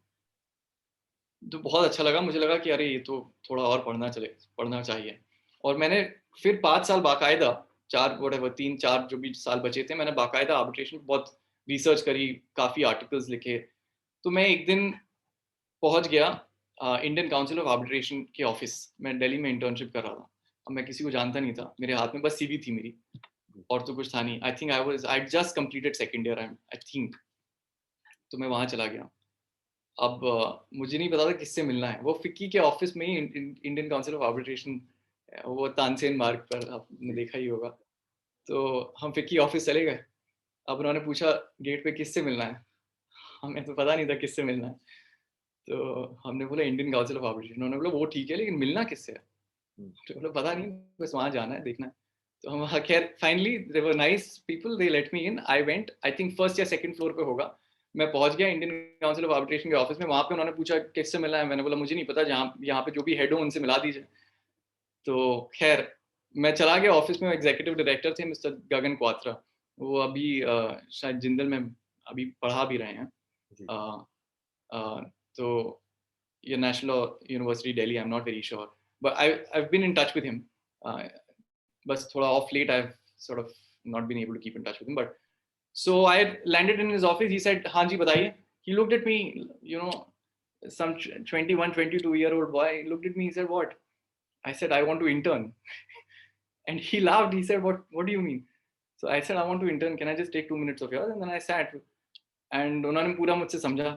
तो बहुत अच्छा लगा, मुझे लगा कि अरे ये तो थोड़ा और पढ़ना चाहिए। और मैंने फिर 5 साल बाकायदा, 4 व्हाटएवर 3-4 जो भी साल बचे थे, मैंने बाकायदा आर्बिट्रेशन बहुत रिसर्च करी, काफ़ी आर्टिकल्स लिखे। तो मैं एक दिन पहुंच गया इंडियन काउंसिल ऑफ आर्बिट्रेशन के ऑफिस। मैं दिल्ली में इंटर्नशिप कर रहा था। अब मैं किसी को जानता नहीं था, मेरे हाथ में बस सीवी थी मेरी, और तो कुछ था नहीं। I just completed second year, I think. तो मैं वहाँ चला गया। अब मुझे नहीं पता था किससे मिलना है। वो फिक्की के ऑफिस में ही इंडियन काउंसिल ऑफ आर्बिट्रेशन, वो तानसेन मार्ग पर आपने देखा ही होगा। तो हम फिक्की ऑफिस चले गए। अब उन्होंने पूछा गेट पे किससे मिलना है, हमें तो पता नहीं था किससे मिलना है। तो हमने बोला इंडियन काउंसिल ऑफ आर्बिट्रेशन। उन्होंने बोला वो ठीक है, लेकिन मिलना किससे है? तो बोला पता नहीं, बस वहाँ जाना है, देखना है। तो हम खैर finally they were nice people, they let me in. I went, I think first या सेकंड फ्लोर पे होगा। मैं पहुंच गया इंडियन काउंसिल ऑफ आर्बिट्रेशन के ऑफिस में। वहाँ पे उन्होंने पूछा किससे मिलना है, मैंने बोला मुझे नहीं पता, जहाँ यहाँ पे जो भी हेड हो उनसे मिला दीजिए। तो खैर मैं चला गया ऑफिस में। एग्जीक्यूटिव डायरेक्टर थे मिस्टर गगन क्वात्रा। वो अभी शायद जिंदल में अभी पढ़ा भी रहे हैं। जी। अ, अ, तो ये national university Delhi, I am not very sure, but I've been in touch with him. बस थोड़ा of late I've sort of not been able to keep in touch with him, but so I landed in his office. He said हाँ जी बताइए. He looked at me, you know, some 21-22-year-old boy looked at me. He said what? I said I want to intern. And he laughed. He said what do you mean? So I said I want to intern, can I just take 2 minutes of yours? And then I sat, and उन्होंने पूरा मुझसे समझा।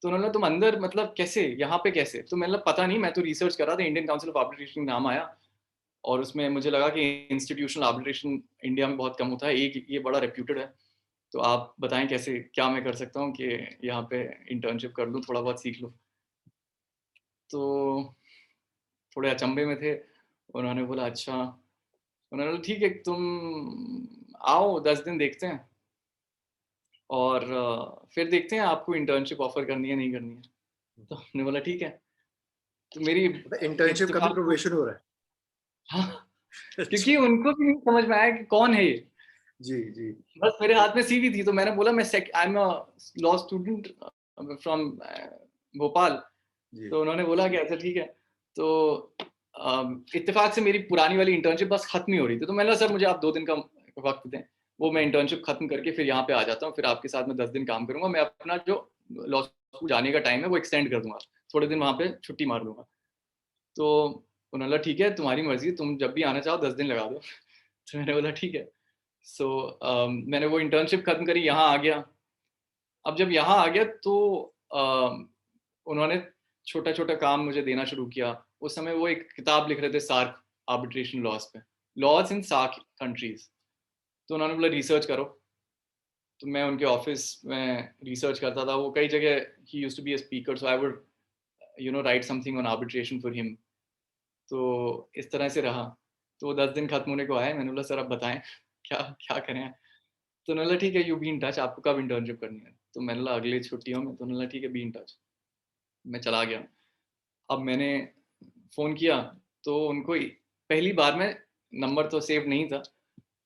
तो उन्होंने तुम अंदर मतलब कैसे, यहाँ पे कैसे? तो मैंने पता नहीं, मैं तो रिसर्च कर रहा था, इंडियन काउंसिल ऑफ आर्बिट्रेशन नाम आया, और उसमें मुझे लगा कि इंस्टीट्यूशनल आर्बिट्रेशन इंडिया में बहुत कम होता है, एक ये बड़ा रेप्यूटेड है। तो आप बताएं कैसे, क्या मैं कर सकता हूँ कि यहाँ पे इंटर्नशिप कर लूँ, थोड़ा बहुत सीख लूँ। तो थोड़े अचंभे में थे। उन्होंने बोला अच्छा। उन्होंने बोला ठीक है, तुम आओ 10 दिन देखते हैं, और फिर देखते हैं आपको इंटर्नशिप ऑफर करनी है नहीं करनी है। तो हमने बोला ठीक है। तो मेरी मतलब इंटर्नशिप का भी इत्तेफाक, प्रोबेशन हो रहा है? हाँ, अच्छा। क्योंकि उनको भी नहीं समझ में आया कि कौन है ये। जी, जी। बस मेरे हाथ में सीवी थी, तो मैंने बोला मैं I am a law student from Bhopal. जी। तो उन्होंने बोला कि अच्छा ठीक है। तो इत्तेफाक से मेरी पुरानी वाली इंटर्नशिप बस खत्म ही हो रही थी। तो मैंने कहा सर मुझे आप 2 दिन का वक्त दें, वो मैं इंटर्नशिप खत्म करके फिर यहाँ पे आ जाता हूँ, फिर आपके साथ में 10 दिन काम करूंगा। मैं अपना जो लॉ स्कूल जाने का टाइम है वो एक्सटेंड कर दूंगा, थोड़े दिन वहाँ पे छुट्टी मार लूंगा। तो उन्होंने बोला ठीक है तुम्हारी मर्जी, तुम जब भी आना चाहो 10 दिन लगा दो। तो मैंने बोला ठीक है। सो मैंने वो इंटर्नशिप खत्म करी, यहाँ आ गया। अब जब यहाँ आ गया तो उन्होंने छोटा छोटा काम मुझे देना शुरू किया। उस समय वो एक किताब लिख रहे थे सार्क आर्बिट्रेशन लॉज पे, लॉज इन सार्क कंट्रीज। तो उन्होंने बोला रिसर्च करो। तो मैं उनके ऑफिस में रिसर्च करता था। वो कई जगह, he used to be a speaker, so I would write something on arbitration for him. तो इस तरह से रहा। तो वो 10 दिन खत्म होने को आए। मैंने बोला सर अब बताएं क्या क्या करें। तो उन्होंने बोला ठीक है, यू बी इन टच, आपको कब इंटर्नशिप करनी है? तो मैंने बोला अगले छुट्टियों में। तो उन्होंने बोला ठीक है, बी इन टच। मैं चला गया। अब मैंने फ़ोन किया तो उनको पहली बार में नंबर तो सेव नहीं था,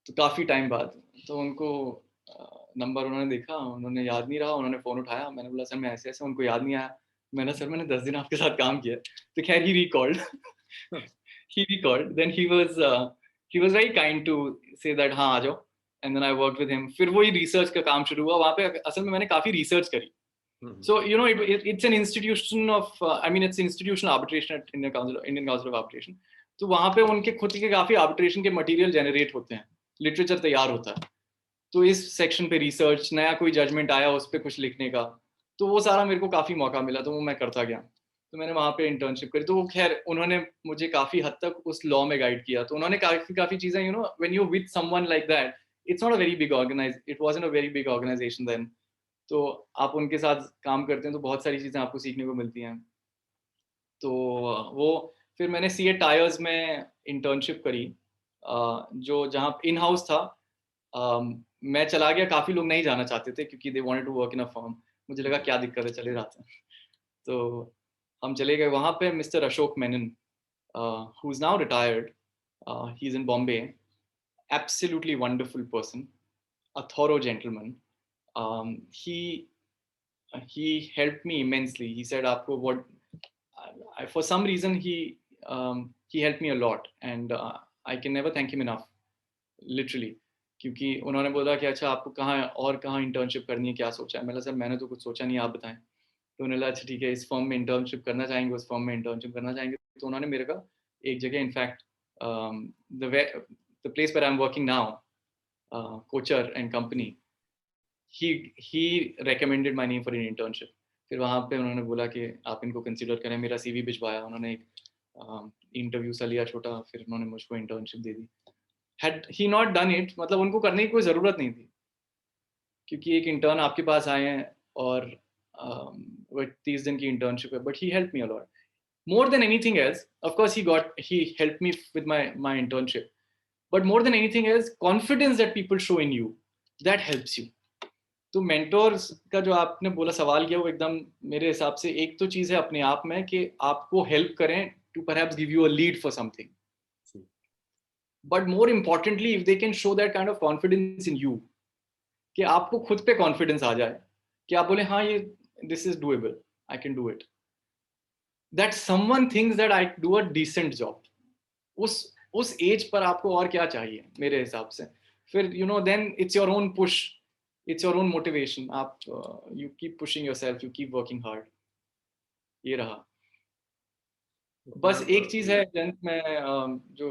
तो काफ़ी टाइम बाद तो उनको नंबर उन्होंने देखा, उन्होंने याद नहीं रहा, उन्होंने फ़ोन उठाया। मैंने बोला सर मैं ऐसे-ऐसे, उनको याद नहीं आया। मैंने सर मैंने 10 दिन आपके साथ काम किया है। तो खैर ही रिकॉल्ड हाँ। he recalled, then he was very kind to say that हाँ आ जाओ, and then I worked with him। फिर वही रिसर्च का काम शुरू हुआ वहाँ पे। असल में मैंने काफ़ी रिसर्च करी। हम्म। So it's an institution of I mean it's institutional arbitration at Indian Council of Arbitration। तो वहाँ पे उनके खुद के काफ़ी आर्बिट्रेशन के मटेरियल जनरेट होते हैं, लिटरेचर तैयार होता है। तो इस सेक्शन पे रिसर्च, नया कोई जजमेंट आया उस पर कुछ लिखने का, तो वो सारा मेरे को काफ़ी मौका मिला, तो वो मैं करता गया। तो मैंने वहाँ पे इंटर्नशिप करी। तो वो खैर उन्होंने मुझे काफ़ी हद तक उस लॉ में गाइड किया। तो उन्होंने काफ़ी काफ़ी चीज़ें, when you with someone like that, it's not a very big it wasn't a very big organization then. तो आप उनके साथ काम करते हैं तो बहुत सारी चीज़ें आपको सीखने को मिलती हैं। तो वो फिर मैंने सीए टायर्स में इंटर्नशिप करी, जो जहाँ इन हाउस था, मैं चला गया, काफ़ी लोग नहीं जाना चाहते थे क्योंकि they wanted to work in a firm. मुझे लगा क्या दिक्कत है, चले जाते हैं। तो हम चले गए वहाँ पे। Mister Ashok Menon, who is now retired, he is in Bombay, absolutely wonderful person, a thorough gentleman. He helped me immensely. He said, "आपको what?" For some reason, he helped me a lot, and I can never thank him enough. Literally, क्योंकि उन्होंने बोला कि अच्छा आपको कहाँ internship करनी है, क्या सोचा है? मैंने कहा सर मैंने तो कुछ सोचा नहीं, आप बताएं। तो उन्होंने बोला अच्छा ठीक है, इस फर्म में इंटर्नशिप करना चाहेंगे, उस फर्म में इंटर्नशिप करना चाहेंगे। तो उन्होंने मेरे का एक जगह, in fact the place where I am working now, Kochhar and company, he recommended my name for an internship. फिर वहाँ पे उन्होंने बोला कि आप इनको कंसीडर करें। मेरा सीवी भिजवाया उन्होंने, एक इंटरव्यू सा लिया छोटा, फिर उन्होंने मुझको internship they the. Had he not done it, मतलब उनको करने की कोई ज़रूरत नहीं थी, क्योंकि एक इंटर्न आपके पास आए हैं और वो 30 दिन की इंटर्नशिप है, but he helped me a lot. More than anything else, of course he helped me with my internship, but more than anything else, confidence that people show in you, that helps you. तो mentors का जो आपने बोला, सवाल किया, वो एकदम मेरे हिसाब से एक तो चीज़ है अपने आप में कि आपको हेल्प करें to perhaps give you a lead for something, but more importantly if they can show that kind of confidence in you, कि आपको खुद पे कॉन्फिडेंस आ जाए कि आप बोले हाँ ये this is doable, I can do it, that someone thinks that I do a decent job. उस एज पर आपको और क्या चाहिए मेरे हिसाब से? फिर you know then it's your own push, it's your own motivation. आप you keep pushing yourself, you keep working hard. ये रहा। बस एक चीज़ है जंत में, जो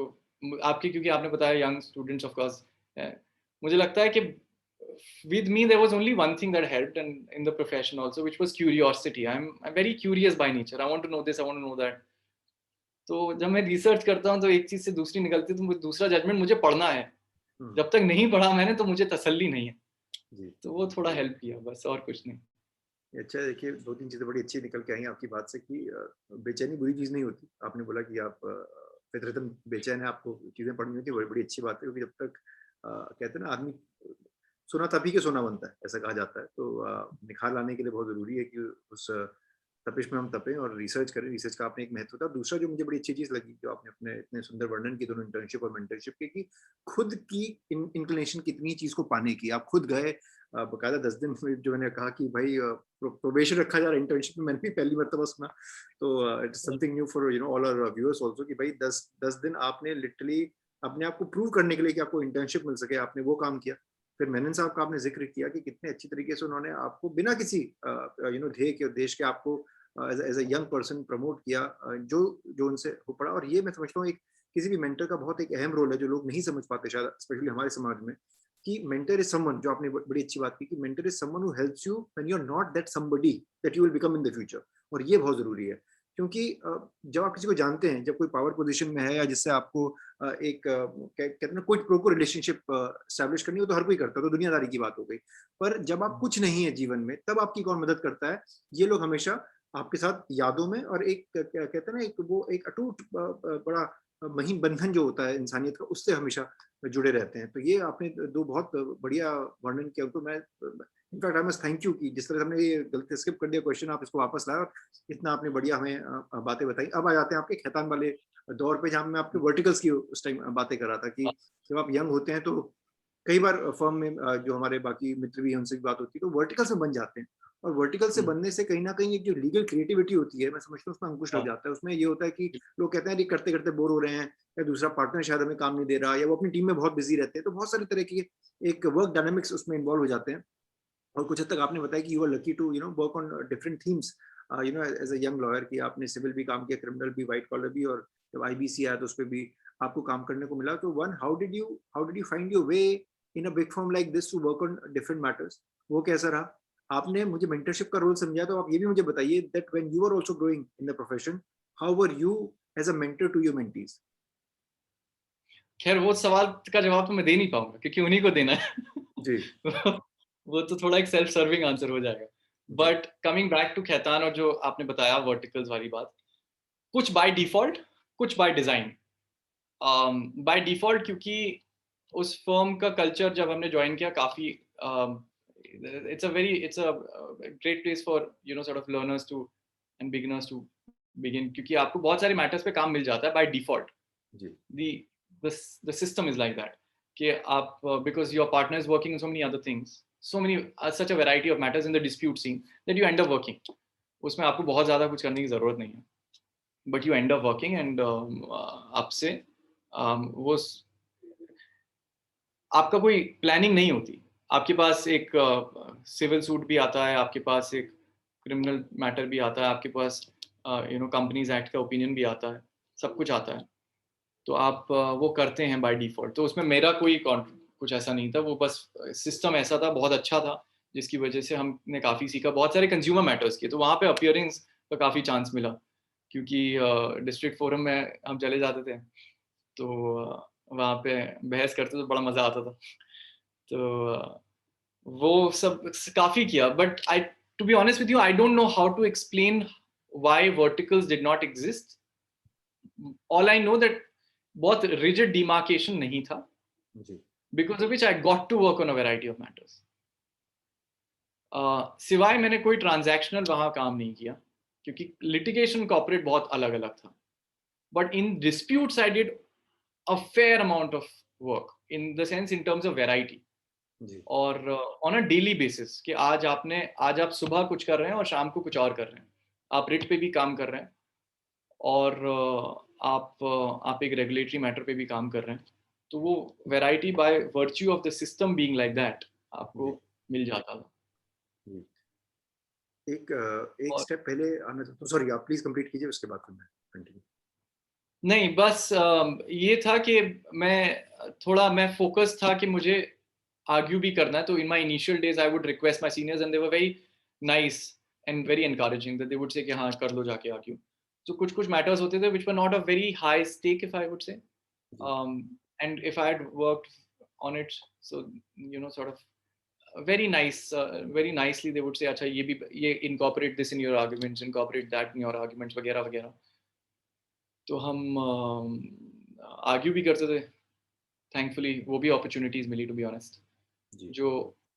आपके, क्योंकि आपने बताया यंग स्टूडेंट्स ऑफ कोर्स, मुझे लगता है कि with me there was only one thing that helped, and in the profession also, which was curiosity. I'm very curious by nature. I want to know this, I want to know that. तो जब मैं research करता हूँ तो एक चीज़ से दूसरी निकलती है, तो दूसरा जजमेंट मुझे पढ़ना है। जब तक नहीं पढ़ा मैंने तो मुझे तसल्ली नहीं है। तो वो थोड़ा हेल्प किया, बस और कुछ नहीं। अच्छा, देखिए 2-3 चीज़ें बड़ी अच्छी निकल के आई आपकी बात से कि बेचैनी बुरी चीज़ नहीं होती। आपने बोला कि आप फितरतन बेचैन हैं, आपको चीज़ें पढ़नी होती है, बड़ी बड़ी अच्छी बात है, क्योंकि जब तक कहते हैं ना आदमी सोना तभी के सोना बनता है, ऐसा कहा जाता है। तो निखार लाने के लिए बहुत ज़रूरी है कि उस तपिश में हम तपें और रिसर्च करें। रिसर्च का आपने एक महत्व था। दूसरा जो मुझे बड़ी अच्छी चीज़ लगी, जो आपने अपने इतने सुंदर वर्णन की दोनों इंटर्नशिप और मेंटरशिप के, कि खुद की इंक्लिनेशन कितनी चीज़ को पाने की। आप खुद गए बकायदा 10 दिन में, जो मैंने कहा कि भाई प्रोबेशन रखा जा रहा है इंटर्नशिप में, मैंने भी पहली मर्तबा सुना। तो it's something new for all our viewers also, कि भाई 10 दिन आपने लिटरली अपने आप को प्रूव करने के लिए कि आपको इंटर्नशिप मिल सके, आपने वो काम किया। फिर मेनन साहब का आपने जिक्र किया कि कितने अच्छी तरीके से उन्होंने आपको बिना किसी ध्येय के उद्देश्य के आपको as a young person promote किया, जो जो उनसे हो पड़ा। और ये मैं समझता हूँ एक किसी भी मेंटर का बहुत एक अहम रोल है, जो लोग नहीं समझ पाते शायद, स्पेशली हमारे समाज में, कि मेंटर इज समवन, जो आपने बड़ी अच्छी बात की, कि mentor is someone who helps you when you are not that somebody that you will become in the future. और ये बहुत जरूरी है, क्योंकि जब आप किसी को जानते हैं, जब कोई पावर पोजीशन में है, या जिससे आपको एक कहते हैं ना कोई प्रो को रिलेशनशिप एस्टैब्लिश करनी हो, तो हर कोई करता है, तो दुनियादारी की बात हो गई। पर जब आप कुछ नहीं है जीवन में, तब आपकी कौन मदद करता है? ये लोग हमेशा आपके साथ यादों में, और एक कहते हैं ना, एक वो एक अटूट बड़ा महीन बंधन जो होता है इंसानियत का, उससे हमेशा जुड़े रहते हैं। तो ये आपने दो बहुत बढ़िया वर्णन किया। तो मैं in fact I must thank you कि जिस तरह से हमने ये गलती स्किप कर दिया क्वेश्चन, आप इसको वापस लाए और इतना आपने बढ़िया हमें बातें बताई। अब आ जाते हैं आपके खैतान वाले दौर पे, जहाँ मैं आपके वर्टिकल्स की उस टाइम बातें कर रहा था, कि जब आप यंग होते हैं तो कई बार फर्म में जो हमारे बाकी मित्र भी हैं, उनसे भी बात होती है, तो वर्टिकल्स में बन जाते हैं। और वर्टिकल से बनने से कहीं ना कहीं एक जो लीगल क्रिएटिविटी होती है, मैं समझता हूँ उसमें अंकुश लग जाता है। उसमें ये होता है कि लोग कहते हैं कि करते करते बोर हो रहे हैं, या दूसरा पार्टनर शायद हमें काम नहीं दे रहा, या वो अपनी टीम में बहुत बिजी रहते हैं, तो बहुत सारी तरह की एक वर्क डायनामिक्स उसमें इन्वॉल्व हो जाते हैं। और कुछ हद तक आपने बताया कि you are lucky to work on different themes as a young lawyer, कि आपने सिविल भी काम किया, क्रिमिनल भी, व्हाइट कॉलर भी, और जब आईबीसी आया तो उस पर भी आपको काम करने को मिला। तो one, how did you find your way in a big firm like this to work on different matters? वो कैसा रहा? आपने मुझे मेंटरशिप का रोल समझा, तो आप ये भी मुझे बताइए that when you are also growing in the profession, how were you as a mentor to your mentees? खैर वो सवाल का जवाब तो मैं दे नहीं पाऊंगा, क्योंकि उन्हीं को देना है। जी। वो तो थोड़ा एक सेल्फ सर्विंग आंसर हो जाएगा। जी। But coming back to Khaitan, और जो आपने बताया वर्टिकल्स वाली बात, कुछ बाय डिफॉल्ट, कुछ बाय डिजाइन। बाय डिफ़ॉल्ट, क्योंकि उस फ़र्म का कल्चर जब हमने जॉइन किया काफ़ी it's a great place for sort of learners to and beginners to begin, क्योंकि आपको बहुत सारे मैटर्स पे काम मिल जाता है बाय डिफ़ॉल्ट। जी the the system is like that कि आप because your partner is working on so many other things, so many such a variety of matters in the dispute scene that you end up working, उसमें आपको बहुत ज़्यादा कुछ करने की ज़रूरत नहीं है, but you end up working and आपसे वो आपका कोई प्लानिंग नहीं होती, आपके पास एक सिविल सूट भी आता है, आपके पास एक क्रिमिनल मैटर भी आता है, आपके पास कंपनीज एक्ट का ओपिनियन भी आता है, सब कुछ आता है। तो आप वो करते हैं बाय डिफ़ॉल्ट। तो उसमें मेरा कोई कुछ ऐसा नहीं था, वो बस सिस्टम ऐसा था, बहुत अच्छा था, जिसकी वजह से हमने काफ़ी सीखा, बहुत सारे कंज़्यूमर मैटर्स किए, तो वहाँ पे अपीयरेंस का काफ़ी चांस मिला, क्योंकि डिस्ट्रिक्ट फोरम में हम चले जाते थे, तो वहाँ पे बहस करते तो बड़ा मज़ा आता था। तो वो सब काफ़ी किया, but I to be honest with you, I don't know how to explain why verticals did not exist. All I know that बहुत रिजिड डिमार्केशन नहीं था, जी because of which I got to work on a variety of matters. सिवाय मैंने कोई transactional वहाँ काम नहीं किया, क्योंकि लिटिगेशन कॉर्पोरेट बहुत अलग अलग था, but in disputes I did a fair amount of work in the sense in terms of variety, जी और ऑन अ डेली बेसिस कि आज आप सुबह कुछ कर रहे हैं और शाम को कुछ और कर रहे हैं, आप रिट पे भी काम कर रहे हैं, और आप एक रेगुलेटरी मैटर पे भी काम कर रहे हैं, तो वो variety by virtue of the system being like that आपको जी मिल जाता था। जी एक एक और स्टेप पहले आना चाहता हूँ, सॉरी आप प्लीज कंप्लीट कीजिए, उसके बाद फिर मैं कंटिन्यू। नहीं, बस ये था कि मैं फोकस था कि मुझे आर्ग्यू भी करना है, तो in my initial days I would request my seniors and they were very nice and very encouraging that they would say कि हाँ, कर लो जाके आर्ग्यू। तो कुछ-कुछ मैटर्स होते थे which were not a very high stake if I would say, जी and if I had worked on it, so sort of very nicely they would say, अच्छा ये incorporate this in your arguments, incorporate that in your arguments वगैरह वगैरह। तो हम argue भी करते थे, थैंकफुली वो भी अपॉर्चुनिटीज मिली, टू बी ऑनेस्ट। जी जो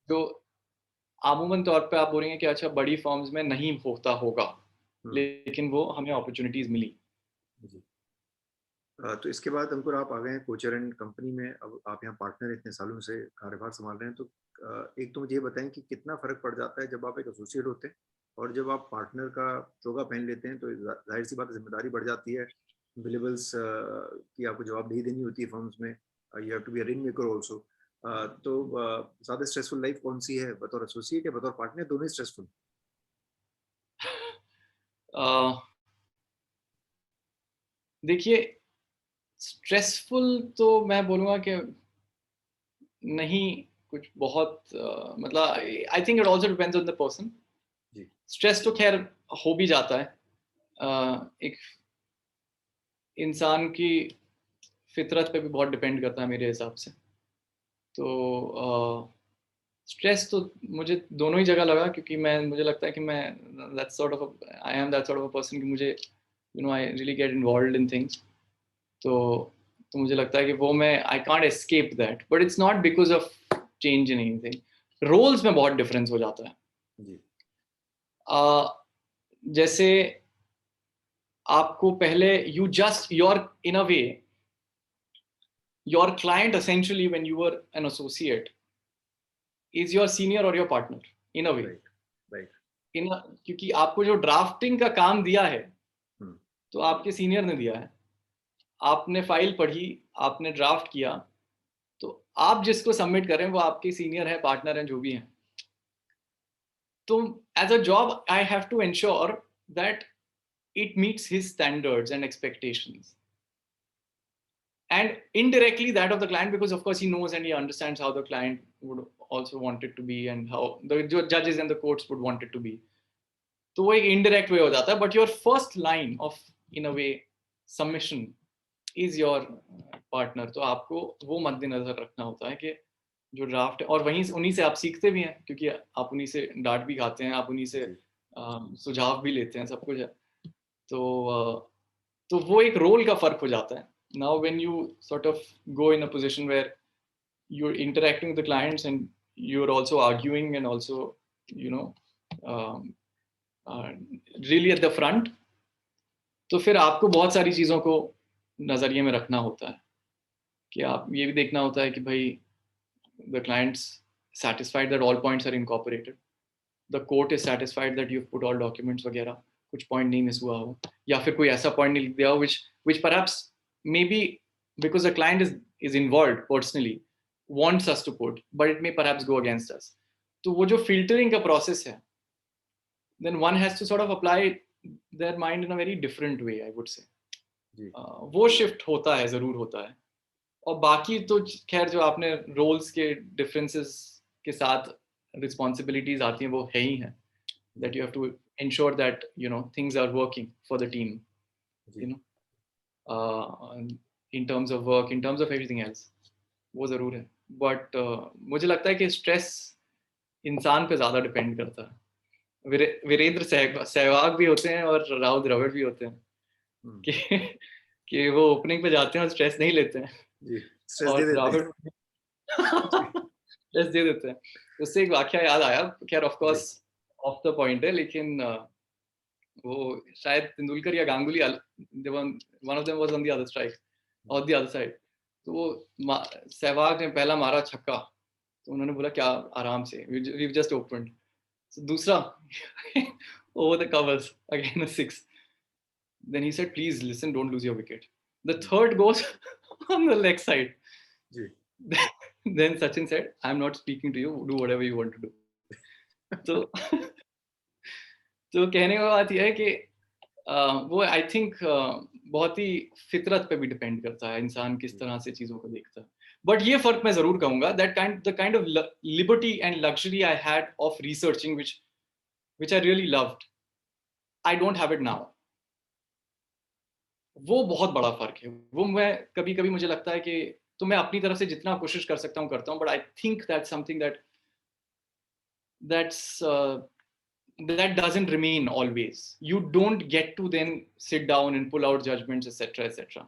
जो अमूमन तौर पे आप बोलेंगे कि अच्छा बड़ी फर्म्स में नहीं होता होगा, हम्म लेकिन वो हमें अपॉर्चुनिटीज मिली। जी तो इसके बाद अंकुर आप आ गए हैं कोचर एंड कंपनी में, अब आप यहाँ पार्टनर इतने सालों से कार्यभार संभाल रहे हैं, तो एक तो मुझे ये बताएं कि कितना फर्क पड़ जाता है जब आप एक एसोसिएट होते हैं और जब आप पार्टनर का चोगा पहन लेते हैं, तो जाहिर सी बात है, जिम्मेदारी बढ़ जाती है, बिलेबल्स की आपको जवाबदेही देनी होती है फर्म्स में, you have to be a ring maker also. तो ज़्यादा स्ट्रेसफुल लाइफ कौन सी है, बतौर एसोसिएट या बतौर पार्टनर, दोनों ही स्ट्रेसफुल? अ, देखिए, स्ट्रेसफुल तो मैं बोलूँगा कि नहीं, कुछ बहुत मतलब I think it also depends on the person. जी स्ट्रेस तो खैर हो भी जाता है, एक इंसान की फितरत पे भी बहुत डिपेंड करता है मेरे हिसाब से। तो स्ट्रेस तो मुझे दोनों ही जगह लगा, क्योंकि मुझे लगता है कि मैं I am that sort of a person कि मुझे I really get involved in things. तो तो मुझे लगता है कि वो मैं I can't escape that, but it's not because of change in anything. Roles में बहुत डिफरेंस हो जाता है। जी जैसे आपको पहले you just your in a way your client essentially when you were an associate is your senior or your partner in a way, right right क्योंकि आपको जो ड्राफ्टिंग का काम दिया है हम्म तो आपके सीनियर ने दिया है, आपने फाइल पढ़ी, आपने ड्राफ्ट किया, तो आप जिसको सबमिट करें वो आपके सीनियर है, पार्टनर हैं, जो भी हैं। तो as a job I have to ensure that it meets his standards and expectations, and indirectly that of the client, because of course he knows and he understands how the client would also want it to be and how the judges and the courts would want it to be. तो वो एक indirect way हो जाता है, but your first line of in a way submission is your partner। तो आपको वो मद्देनजर रखना होता है कि जो ड्राफ्ट है, और वहीं उन्हीं से आप सीखते भी हैं, क्योंकि आप उन्हीं से डांट भी खाते हैं, आप उन्हीं से जी सुझाव भी लेते हैं, सब कुछ है। तो तो वो एक रोल का फर्क हो जाता है। now when you sort of go in a position where you're interacting with the clients and you're also arguing and also, you know, um, really at the front, तो फिर आपको बहुत सारी चीज़ों को नज़रिए में रखना होता है कि आप ये भी देखना होता है कि भाई the client's satisfied that all points are incorporated, the court is satisfied that you've put all documents वगैरह, कुछ point नहीं मिस हुआ हो या फिर कोई ऐसा point नहीं लिख दिया हो which perhaps maybe because the client is involved personally wants us to put, but it may perhaps go against us. तो वो जो filtering का process है, then one has to sort of apply their mind in a very different way, I would say. वो shift होता है, ज़रूर होता है. और बाकी तो खैर जो आपने रोल्स के डिफरेंसेस के साथ रिस्पॉन्सिबिलिटीज आती हैं वो है ही हैं, that you have to ensure that you know things are working for the team, you know, in terms of work, in terms of everything else, वो ज़रूर है. बट मुझे लगता है कि स्ट्रेस इंसान पे ज़्यादा डिपेंड करता है. वीरेंद्र सहवाग भी होते हैं और राहुल द्रविड़ भी होते हैं कि वो ओपनिंग पे जाते हैं और स्ट्रेस नहीं लेते हैं और द्रविड़ स्ट्रेस दे देते हैं. उससे एक वाकया याद आया, खैर of course of the point है, लेकिन वो शायद तेंदुलकर या Ganguly, one of them was on the other strike और द अदर साइड. तो वो सहवाग ने पहला मारा छक्का, तो उन्होंने बोला क्या आराम से, वी जस्ट ओपनड. दूसरा over the covers again a 6. Then he said, please listen, don't lose your wicket. The third goes on the leg side. Then Sachin said, I'm not speaking to you, do whatever you want to do. तो कहने का बात यह है कि वो I think बहुत ही फितरत पे भी डिपेंड करता है, इंसान किस तरह से चीज़ों को देखता है. बट ये फर्क मैं जरूर कहूंगा, the kind of liberty and luxury I had of researching which I really loved, I don't have it now. वो बहुत बड़ा फर्क है. वो मैं कभी कभी मुझे लगता है कि तो मैं अपनी तरफ से जितना कोशिश कर सकता हूँ करता हूँ, but I think that's something that doesn't remain always. You don't get to then sit down and pull out judgments, etc etc.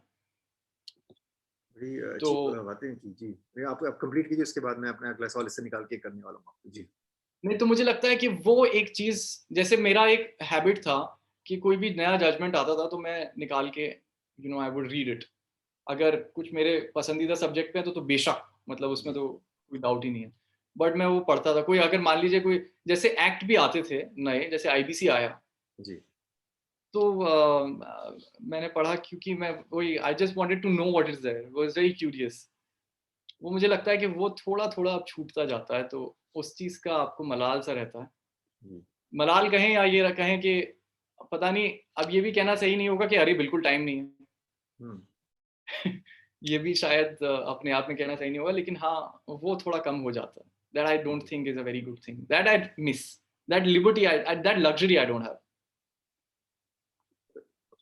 बड़ी अच्छी बातें की जी. आप कंप्लीट कीजिए, उसके बाद मैं अपना अगला सवाल इससे निकाल के करने वाला हूँ आपको. जी नहीं, तो मुझे लगता है कि वो एक चीज, जैसे मेरा एक हैबिट था कि कोई भी नया जजमेंट आता था तो मैं निकाल के you know I would read it. अगर कुछ मेरे पसंदीदा सब्जेक्ट पे है तो बेशक, मतलब उसमें तो कोई डाउट ही नहीं है, बट मैं वो पढ़ता था. कोई अगर मान लीजिए कोई जैसे एक्ट भी आते थे नए, जैसे आईबीसी आया जी, तो मैंने पढ़ा क्योंकि मैं वही I just wanted to know what is there, was very curious. वो मुझे लगता है कि वो थोड़ा थोड़ा अब छूटता जाता है, तो उस चीज का आपको मलाल सा रहता है. मलाल कहें या ये कहें कि पता नहीं, अब ये भी कहना सही नहीं होगा कि अरे बिल्कुल टाइम नहीं है. ये भी शायद अपने आप में कहना सही नहीं होगा, लेकिन हाँ वो थोड़ा कम हो जाता है. That I don't think is a very good thing. That I miss, that liberty, that luxury I don't have.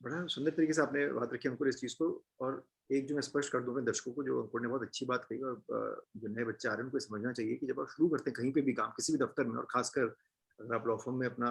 बड़ा सुंदर तरीके से आपने बात रखी अंकुर इस चीज़ को. और एक जो मैं स्पष्ट कर दूं अपने दर्शकों को, जो अंकुर ने बहुत अच्छी बात कही, और जो नए बच्चे आ रहे हैं उनको समझना चाहिए कि जब आप शुरू करते हैं कहीं पे भी काम, किसी भी दफ्तर में, और खासकर अगर आप लॉ फर्म में अपना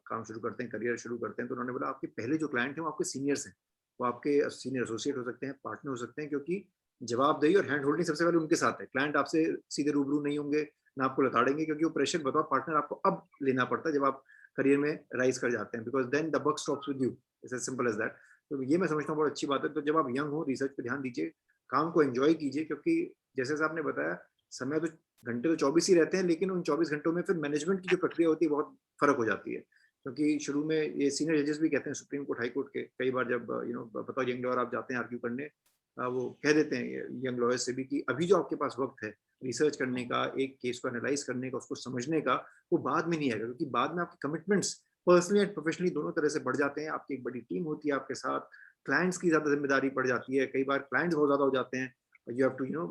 काम शुरू करते हैं, करियर शुरू करते हैं, तो उन्होंने बोला आपके पहले जो क्लाइंट हैं वो आपके सीनियर्स हैं. वो आपके सीनियर एसोसिएट हो सकते हैं, पार्टनर हो सकते हैं, क्योंकि जवाबदेही और हैंड होल्डिंग सबसे पहले उनके साथ है. क्लाइंट आपसे सीधे रूबरू नहीं होंगे, ना आपको लताड़ेंगे, क्योंकि वो प्रेशर बताओ पार्टनर आपको अब लेना पड़ता है जब आप करियर में राइज कर जाते हैं, because then the buck stops with you. It's as simple as that. तो ये मैं समझता हूँ बहुत अच्छी बात है. तो जब आप यंग हो, रिसर्च पे ध्यान दीजिए, काम को एंजॉय कीजिए, क्योंकि जैसे आपने बताया समय तो घंटे तो 24 ही रहते हैं, लेकिन उन 24 घंटों में फिर मैनेजमेंट की जो प्रक्रिया होती है बहुत फर्क हो जाती है. क्योंकि शुरू में ये सीनियर जजेस भी कहते हैं, सुप्रीम कोर्ट, हाई कोर्ट के, कई बार जब यू नो बताओ यंग लॉयर आप जाते हैं आर्ग्यू करने, वो कह देते हैं यंग लॉयर्स से भी कि अभी जो आपके पास वक्त है रिसर्च करने का, एक केस को एनालाइज करने का, उसको समझने का, वो बाद में नहीं आएगा, क्योंकि बाद में आपके कमिटमेंट्स पर्सनली एंड प्रोफेशनली दोनों तरह से बढ़ जाते हैं. आपकी एक बड़ी टीम होती है आपके साथ, क्लाइंट्स की ज्यादा जिम्मेदारी पड़ जाती है, कई बार क्लाइंट्स बहुत ज्यादा हो जाते हैं, you have to you know.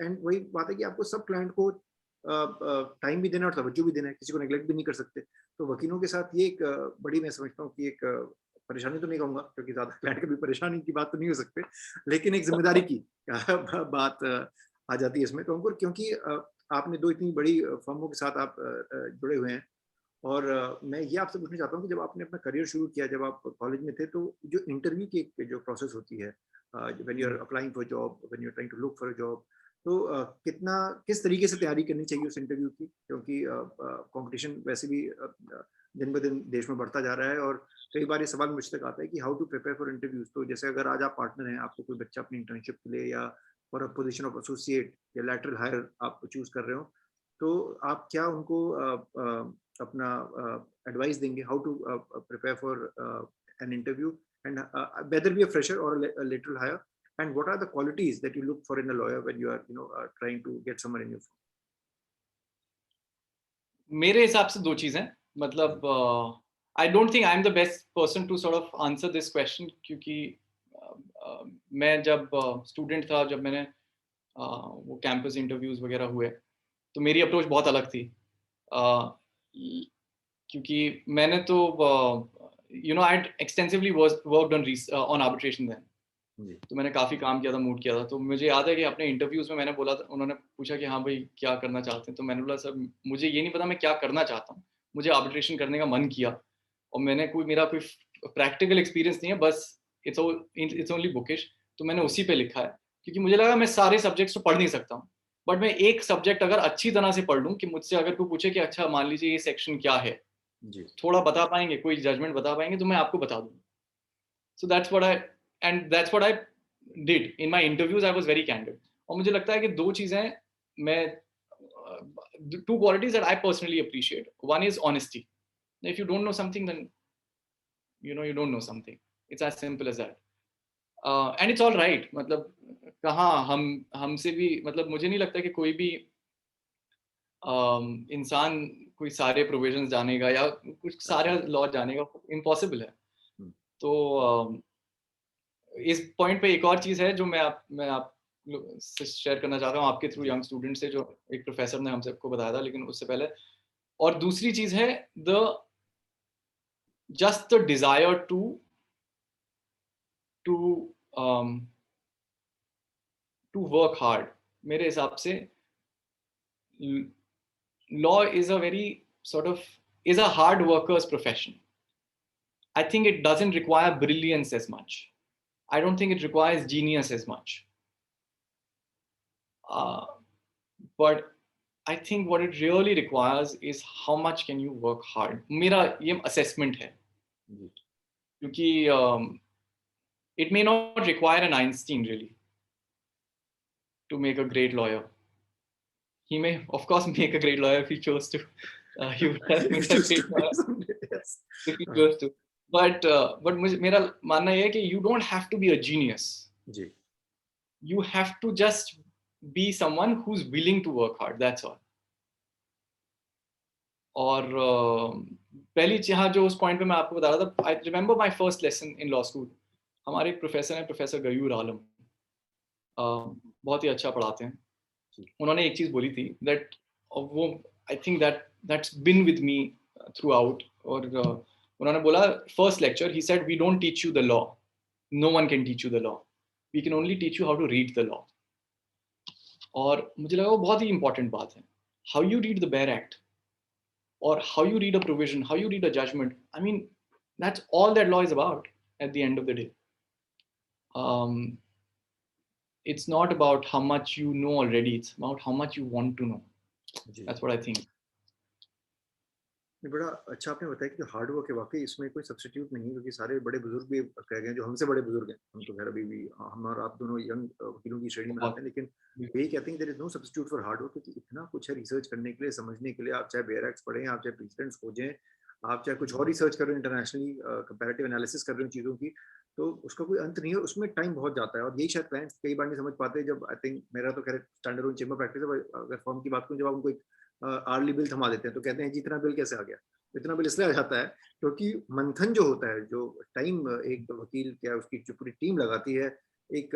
And वही बात है कि आपको सब क्लाइंट को टाइम भी देना और तवज्जो भी देना है, किसी को नेग्लेक्ट भी नहीं कर सकते. तो वकीलों के साथ ये एक बड़ी, मैं समझता हूँ कि एक परेशानी तो नहीं कहूँगा, क्योंकि ज्यादा क्लाइंट कभी परेशानी की बात तो नहीं हो सकते, लेकिन एक जिम्मेदारी की बात आ जाती है इसमें. तो अंकुर, क्योंकि आपने दो इतनी बड़ी फर्मों के साथ आप जुड़े हुए हैं, और मैं ये आपसे पूछना चाहता हूँ कि जब आपने अपना करियर शुरू किया, जब आप कॉलेज में थे, तो जो इंटरव्यू की जो प्रोसेस होती है, when you are applying for job, when you are trying to look for a job, तो कितना किस तरीके से तैयारी करनी चाहिए उस इंटरव्यू की? क्योंकि कंपटीशन वैसे भी दिन ब दिन देश में बढ़ता जा रहा है, और कई बार ये सवाल मुझ तक आता है कि how to prepare for interviews. तो जैसे अगर आज आप पार्टनर हैं, आपको कोई बच्चा अपनी इंटर्नशिप के लिए या for a position of associate या लैटरल हायर आप चूज कर रहे हो, तो आप क्या उनको अपना एडवाइस देंगे how to prepare for an interview, and whether be a fresher or a lateral hire, and what are the qualities that you look for in a lawyer when you are trying to get someone in your firm? मेरे हिसाब से दो चीज़ हैं, मतलब I don't think I am the best person to sort of answer this question, क्योंकि मैं जब स्टूडेंट था, जब मैंने वो कैंपस इंटरव्यूज वगैरह हुए, तो मेरी अप्रोच बहुत अलग थी। क्योंकि मैंने तो I extensively worked on arbitration then, तो मैंने काफ़ी काम किया था, मूव किया था। तो मुझे याद है कि अपने इंटरव्यूज़ में मैंने बोला था, उन्होंने पूछा कि हाँ भाई क्या करना चाहते हैं, तो मैंने बोला सर मुझे ये नहीं पता मैं क्या करना चाहता हूँ, मुझे आर्बिट्रेशन करने का मन किया, और मेरा कोई प्रैक्टिकल एक्सपीरियंस नहीं है, बस इट्स ओनली बुकिश, तो मैंने उसी पे लिखा है, क्योंकि मुझे लगा मैं सारे सब्जेक्ट्स तो पढ़ नहीं सकता हूँ, बट मैं एक सब्जेक्ट अगर अच्छी तरह से पढ़ लूँ, कि मुझसे अगर कोई पूछे कि अच्छा मान लीजिए ये सेक्शन क्या है, थोड़ा बता पाएंगे, कोई जजमेंट बता पाएंगे, तो मैं आपको बता दूंगा। So that's what I did in my interviews. I was very candid, और मुझे लगता है कि दो चीजें मैं two qualities that I personally appreciate. One is honesty. If you don't know something, then you don't know something. It's as simple as that. And it's all right. मतलब कहाँ हमसे भी, मतलब मुझे नहीं लगता कि कोई भी इंसान कोई सारे प्रोविजंस जानेगा या कुछ सारे लॉ जानेगा, इम्पॉसिबल है। तो इस पॉइंट पे एक और चीज है जो मैं आप से शेयर करना चाहता हूँ आपके थ्रू, यंग स्टूडेंट से, जो एक प्रोफेसर ने हम सबको बताया था, लेकिन उससे पहले और दूसरी चीज है the just the desire to to work hard. मेरे हिसाब से law is a very sort of is a hard worker's profession. I think it doesn't require brilliance as much. I don't think it requires genius as much. But I think what it really requires is how much can you work hard. मेरा ये assessment है, क्योंकि it may not require an Einstein really to make a great lawyer. He may, of course, make a great lawyer if he chose to. He would have made a great lawyer if he chose to. But मेरा मानना ये है कि you don't have to be a genius. You have to just be someone who's willing to work hard. That's all. और पहली जहाँ जो उस पॉइंट पे मैं आपको बता रहा था, I remember my first lesson in law school. हमारे एक प्रोफेसर हैं, प्रोफेसर गयूर आलम, बहुत ही अच्छा पढ़ाते हैं। उन्होंने एक चीज़ बोली थी दैट वो I think that's been with me throughout, और उन्होंने बोला first lecture, he said we don't teach you the law, no one can teach you the law, we can only teach you how to read the law. और मुझे लगा वो बहुत ही important बात है, how you read the bare act, or how you read a provision, how you read a judgment. I mean, that's all that law is about at the end of the day. It's not about how much you know already, it's about how much you want to know. That's what I think. बड़ा अच्छा आपने बताया कि जो hard work है, वाकई इसमें कोई सब्स्टिट्यूट नहीं है, क्योंकि सारे बड़े बुजुर्ग भी कह गए, जो हमसे बड़े बुजुर्ग हैं, हम तो खैर अभी भी, हम और आप दोनों यंग वकीलों की श्रेणी में आते हैं, लेकिन यही कहते हैं there is no substitute for hard work, क्योंकि इतना कुछ है रिसर्च करने के लिए, समझने के लिए। आप चाहे बेयर एक्ट्स पढ़ें, आप चाहे प्रेसिडेंट्स खोजें, आप चाहे कुछ और रिसर्च कर रहे हो, इंटरनेशनली कंपैरेटिव एनालिसिस कर रहे हो चीज़ों की, तो उसका कोई अंत नहीं है, उसमें टाइम बहुत जाता है। और यही शायद क्लाइंट्स कई बार नहीं समझ पाते। जब आई थिंक मेरा तो खैर स्टैंडर्ड चेंबर प्रैक्टिस है, अगर फॉर्म की बात करूँ, जब आप उनको एक आर्ली बिल थमा देते हैं तो कहते हैं जी इतना बिल कैसे आ गया। इतना बिल इसलिए आ जाता है क्योंकि मंथन जो होता है, जो टाइम एक वकील क्या उसकी जो पूरी टीम लगाती है एक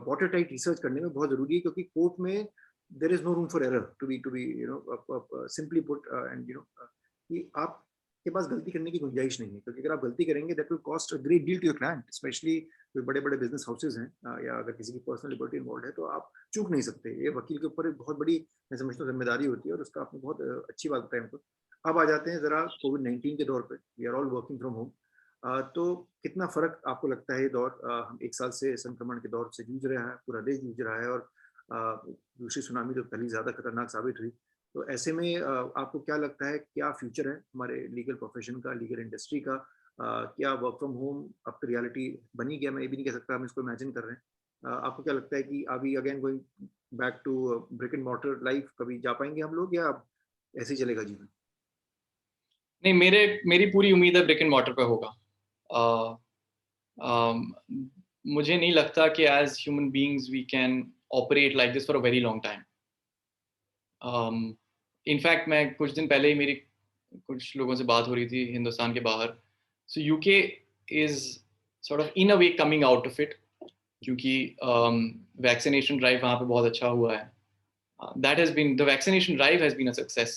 वाटर टाइट रिसर्च करने में, बहुत जरूरी है, क्योंकि कोर्ट में there is no room for error, to be simply put, and कि आप के पास गलती करने की गुंजाइश नहीं है, क्योंकि अगर आप गलती करेंगे that will cost a great deal to your client, specially कोई बड़े बड़े बिजनेस हाउसेज हैं, या अगर किसी की पर्सनल लिबर्टी इन्वॉल्व है, तो आप चूक नहीं सकते। ये वकील के ऊपर एक बहुत बड़ी, मैं समझता हूँ, जिम्मेदारी होती है, और उसका आपने बहुत अच्छी बात बताई हमको। अब आ जाते हैं ज़रा कोविड-19 के दौर पे, we are all working from home. तो कितना फ़र्क आपको लगता है ये दौर, हम 1 साल से संक्रमण के दौर से जूझ रहे हैं, पूरा देश जूझ रहा है, और दूसरी सुनामी तो पहले ज़्यादा खतरनाक साबित हुई। तो ऐसे में आपको क्या लगता है, क्या फ्यूचर है हमारे लीगल प्रोफ़ेशन का, लीगल इंडस्ट्री का? क्या वर्क फ्रॉम होम अब तो रियलिटी बनी गया? मैं ये भी नहीं कह सकता हम इसको इमेजिन कर रहे हैं। आपको क्या लगता है कि are we again going back to brick and mortar life, कभी जा पाएँगे हम लोग, या अब ऐसे ही चलेगा जीवन? नहीं, मेरी पूरी उम्मीद है ब्रिक एंड मॉर्टर पे होगा। अ, अम, मुझे नहीं लगता कि as human beings we can operate like this for a very long time. In fact मैं कुछ दिन पहले ही मेरी कुछ लोगों से बात हो रही थी हिंदुस्तान के बाहर। सो UK is sort of in a way coming out of it, क्योंकि वैक्सीनेशन ड्राइव वहाँ पे बहुत अच्छा हुआ है। That has been the vaccination drive has been a success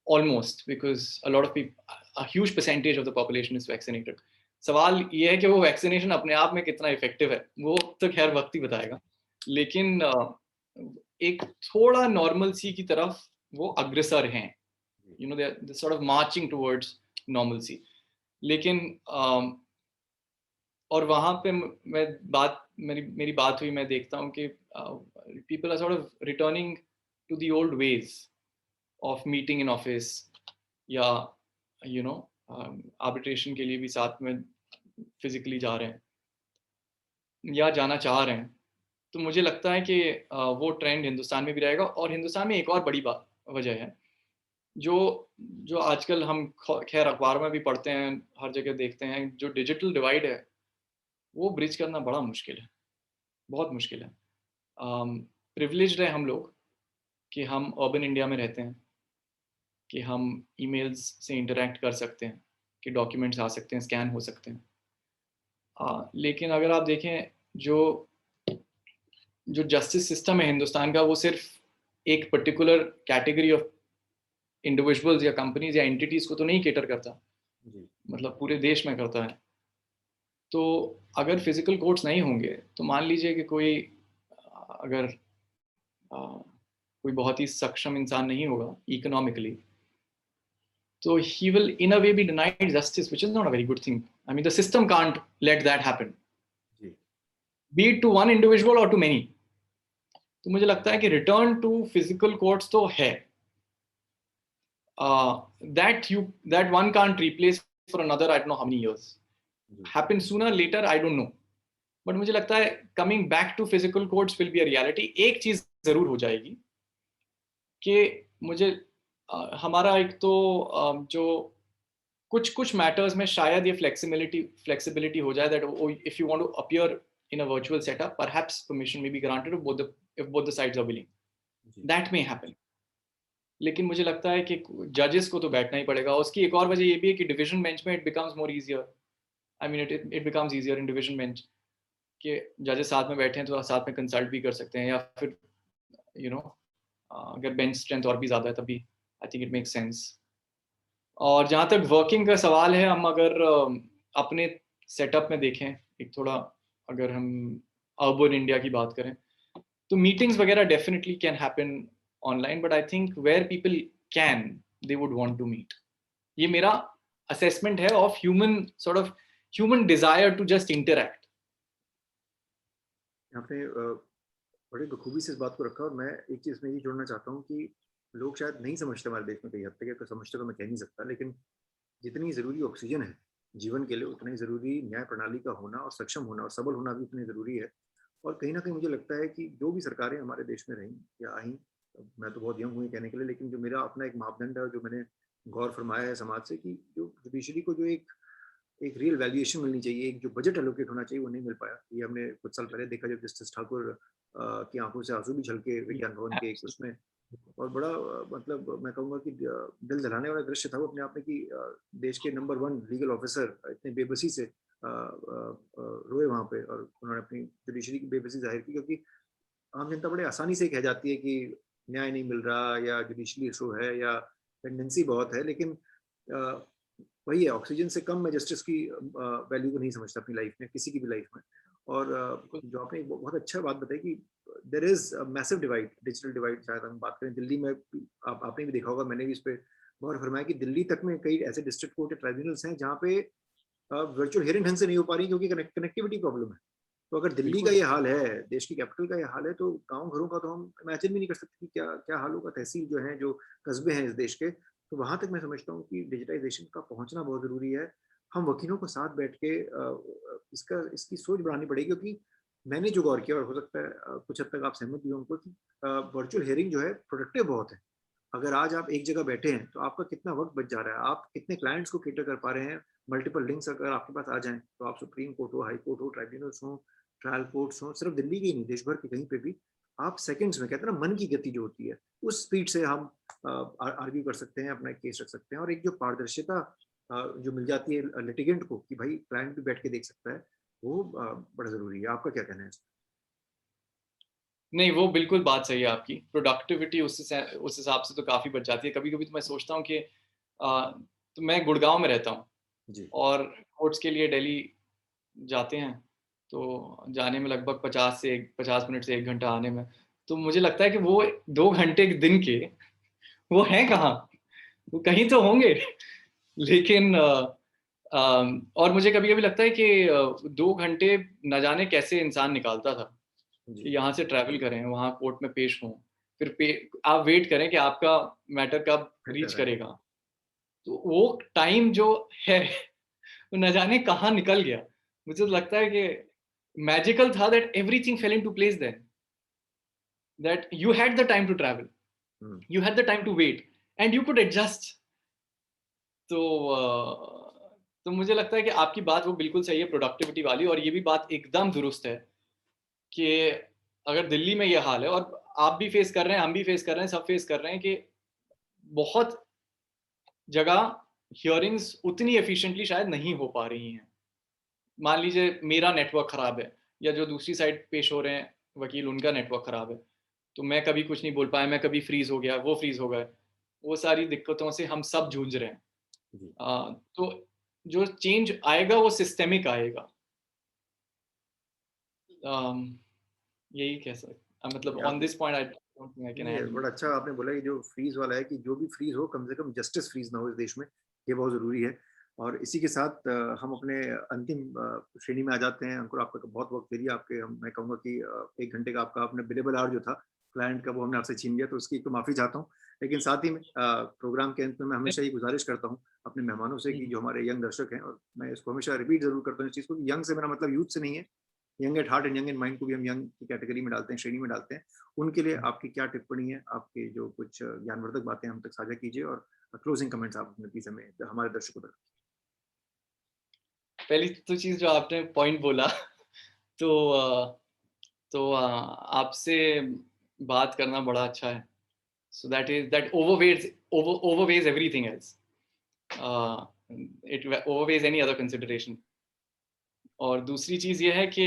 almost, because a lot of people, a huge percentage of the population is vaccinated. सवाल ये है कि वो वैक्सीनेशन अपने आप में कितना इफेक्टिव है, वो तो खैर वक्त ही बताएगा। लेकिन एक थोड़ा नॉर्मल सी की तरफ वो अग्रसर हैं, you know, they sort of marching towards normalcy. लेकिन और वहाँ पे मैं बात मेरी मेरी बात हुई, मैं देखता हूँ कि people are sort of returning to the old ways of meeting in office, या यू नो आर्बिट्रेशन के लिए भी साथ में फिजिकली जा रहे हैं या जाना चाह रहे हैं। तो मुझे लगता है कि वो ट्रेंड हिंदुस्तान में भी रहेगा। और हिंदुस्तान में एक और बड़ी बात वजह है, जो जो आजकल हम खैर अखबार में भी पढ़ते हैं, हर जगह देखते हैं, जो डिजिटल डिवाइड है वो ब्रिज करना बड़ा मुश्किल है, बहुत मुश्किल है। प्रिविलेज्ड है हम लोग कि हम अर्बन इंडिया में रहते हैं, कि हम ईमेल्स से इंटरेक्ट कर सकते हैं, कि डॉक्यूमेंट्स आ सकते हैं, स्कैन हो सकते हैं। लेकिन अगर आप देखें, जो जो जस्टिस सिस्टम है हिंदुस्तान का, वो सिर्फ एक पर्टिकुलर कैटेगरी ऑफ इंडिविजुअल्स या कंपनीज या एंटिटीज को तो नहीं केटर करता, जी। मतलब पूरे देश में करता है। तो अगर फिजिकल कोर्ट्स नहीं होंगे, तो मान लीजिए कि कोई अगर कोई बहुत ही सक्षम इंसान नहीं होगा economically, so he will in a way be denied justice, which is not a very good thing. I mean, the system can't let that happen, जी। be it to one individual or to many. तो मुझे लगता है कि return to physical courts तो है, that one can't replace for another I don't know how many years. Ji. Happen sooner later I don't know, but मुझे लगता है coming back to physical courts will be a reality. एक चीज जरूर हो जाएगी कि मुझे हमारा एक तो जो कुछ कुछ मैटर्स में शायद ये फ्लेक्सिबिलिटी हो जाए, that if you want to appear in a virtual setup, perhaps permission may be granted if both the sides are willing, जी। That may happen. लेकिन मुझे लगता है कि जजेस को तो बैठना ही पड़ेगा। उसकी एक और वजह ये भी है कि डिवीजन बेंच में it becomes more easier, I mean it becomes easier in division bench, कि जजेस साथ में बैठे हैं तो साथ में कंसल्ट भी कर सकते हैं, या फिर यू नो अगर बेंच स्ट्रेंथ और भी ज़्यादा है तभी आई थिंक इट मेक्स सेंस। और जहाँ तक वर्किंग का सवाल है, हम अगर अपने सेटअप में देखें, एक थोड़ा अगर हम अर्बन इंडिया की बात करें, तो मीटिंग्स वगैरह definitely can happen online, but I think where people can, they would want to meet. ये मेरा असेसमेंट है of human sort of human desire to just interact. आपने बड़ी बखूबी से इस बात को रखा, और मैं एक चीज़ में ये जोड़ना चाहता हूँ कि लोग शायद नहीं समझते हमारे देश में, कई हद तक तो समझते तो मैं कह नहीं सकता, लेकिन जितनी ज़रूरी ऑक्सीजन है जीवन के लिए, उतनी ज़रूरी न्याय प्रणाली का होना और सक्षम होना और सबल होना भी उतनी ज़रूरी है। और कहीं न कहीं मुझे लगता है कि जो भी सरकारें हमारे देश में रहीं या आईं, मैं तो बहुत यंग हूँ ये कहने के लिए, लेकिन जो मेरा अपना एक मापदंड है, जो मैंने गौर फरमाया है समाज से, कि जो जुडिशरी को जो एक एक रियल वैल्यूएशन मिलनी चाहिए, एक जो बजट एलोकेट होना चाहिए, वो नहीं मिल पाया। ये हमने कुछ साल पहले देखा, जब जस्टिस ठाकुर की आंखों से आंसू भी छलके विज्ञान भवन के एक उसमें, और बड़ा मतलब मैं कहूँगा कि दिल दहलाने वाला दृश्य था वो अपने आप में, कि देश के नंबर 1 लीगल ऑफिसर इतने बेबसी से रोए वहाँ पे, और उन्होंने अपनी जुडिशरी की बेबसी ज़ाहिर की, क्योंकि आम जनता बड़े आसानी से कह जाती है कि न्याय नहीं मिल रहा, या जुडिशरी इशू है, या पेंडेंसी बहुत है, लेकिन अ, वही है, ऑक्सीजन से कम मैं जस्टिस की वैल्यू को नहीं समझता अपनी लाइफ में, किसी की भी लाइफ में। और जो आपने एक बहुत अच्छा बात बताई कि there is massive divide, digital divide, शायद हम बात करें दिल्ली में, आपने भी देखा होगा, मैंने भी इस पे गौर फरमाया कि दिल्ली तक में कई ऐसे डिस्ट्रिक्ट कोर्ट या ट्राइब्यूनल्स हैं जहाँ पे वर्चुअल हियरिंग ढंग से नहीं हो पा रही क्योंकि कनेक्टिविटी प्रॉब्लम है। तो अगर दिल्ली का बिल्कुल। ये हाल है, देश की कैपिटल का ये हाल है, तो गाँव घरों का तो हम इमेजिन भी नहीं कर सकते कि क्या क्या हाल होगा। तहसील जो है, जो कस्बे हैं इस देश के, तो वहाँ तक मैं समझता हूँ कि डिजिटाइज़ेशन का पहुँचना बहुत ज़रूरी है। हम वकीलों को साथ बैठ के इसकी सोच बढ़ानी पड़ेगी क्योंकि मैंने जो गौर किया और हो सकता है कुछ हद तक आप सहमत भी होंगे कि वर्चुअल हियरिंग जो है प्रोडक्टिव बहुत है। अगर आज आप एक जगह बैठे हैं, तो आपका कितना वक़्त बच जा रहा है, आप कितने क्लाइंट्स को कैटर कर पा रहे हैं, मल्टीपल लिंक्स अगर आपके पास आ जाएँ, तो आप सुप्रीम कोर्ट हो, हाई कोर्ट हो, ट्राइब्यूनल्स हों, ट्रायल कोर्ट्स हों, सिर्फ दिल्ली के ही नहीं, देश भर के कहीं पे भी, आप सेकंड्स में कहते हैं ना मन की गति जो होती है, उस स्पीड से हम आर्ग्यू कर सकते हैं, अपना केस रख सकते हैं और एक जो पारदर्शिता जो मिल जाती है लिटिगेंट को कि भाई क्लाइंट भी बैठ के देख सकता है, वो बड़ा ज़रूरी है। आपका क्या कहना है इस नहीं, वो बिल्कुल बात सही है आपकी। प्रोडक्टिविटी उस हिसाब से तो काफ़ी बच जाती है। कभी-कभी तो मैं सोचता हूँ कि तो मैं गुड़गाँव में रहता हूँ जी, और कोर्ट्स के लिए दिल्ली जाते हैं, तो जाने में लगभग 50 मिनट से 1 घंटा आने में। तो मुझे लगता है कि वो 2 घंटे दिन के वो हैं कहाँ? वो कहीं तो होंगे। लेकिन और मुझे कभी-कभी लगता है कि 2 घंटे ना जाने कैसे इंसान निकालता था, जी, कि यहाँ से ट्रैवल करें, वहाँ कोर्ट में पेश हों, फिर पे आप वेट करें कि आपका मैटर कब रीच बेहतर है। करेगा। तो वो टाइम जो है, वो न जाने कहाँ निकल गया। मुझे तो लगता है कि मैजिकल था that everything fell into place then, that you had the time to travel, hmm, you had the time to wait and you could adjust. तो तो मुझे लगता है कि आपकी बात वो बिल्कुल सही है प्रोडक्टिविटी वाली, और ये भी बात एकदम दुरुस्त है कि अगर दिल्ली में ये हाल है और आप भी फेस कर रहे हैं, हम भी फेस कर रहे हैं, सब फेस कर रहे हैं कि बहुत जगह हियरिंग्स उतनी एफिशिएंटली शायद नहीं हो पा रही हैं। मान लीजिए मेरा नेटवर्क खराब है या जो दूसरी साइड पेश हो रहे हैं वकील, उनका नेटवर्क खराब है, तो मैं कभी कुछ नहीं बोल पाया, मैं कभी फ्रीज हो गया, वो फ्रीज हो गए। वो सारी दिक्कतों से हम सब जूझ रहे हैं। जी। तो जो चेंज आएगा वो सिस्टेमिक आएगा। अम, यही कह सकते, मतलब जी, ऑन आप this point I don't think I can नहीं, ऐड बड़ा अच्छा आपने बोला कि जो फ्रीज़ वाला है कि जो भी फ्रीज़ हो कम से कम जस्टिस फ्रीज़ ना हो इस देश में, ये बहुत ज़रूरी है। और इसी के साथ हम अपने अंतिम श्रेणी में आ जाते हैं। अंकुर आपका बहुत वक़्त ले लिया आपके हम मैं कहूँगा कि 1 घंटे का आपका आपने बिलेबल आवर जो था क्लाइंट का वो हमने आपसे छीन लिया तो उसकी तो माफ़ी चाहता हूँ। लेकिन साथ ही में प्रोग्राम के अंत में मैं हमेशा ये गुज़ारिश करता हूँ अपने मेहमानों से कि जो हमारे यंग दर्शक हैं और मैं इसको हमेशा रिपीट ज़रूर करता हूँ इस चीज़ को कि यंग से मेरा मतलब यूथ से नहीं है। Young at heart and young in mind को भी हम यंग की कैटेगरी में डालते हैं, श्रेणी में डालते हैं। उनके लिए आपकी क्या टिप्पणी है? आपके जो कुछ ज्ञानवर्धक बातें हम तक साझा कीजिए और क्लोजिंग कमेंट्स आप अपने प्लीज़ हमें हमारे दर्शकों तक। पहली तो चीज़ जो आपने पॉइंट बोला तो आपसे बात करना बड़ा अच्छा है। So that overweighs everything else. It overweighs any other consideration. और दूसरी चीज़ ये है कि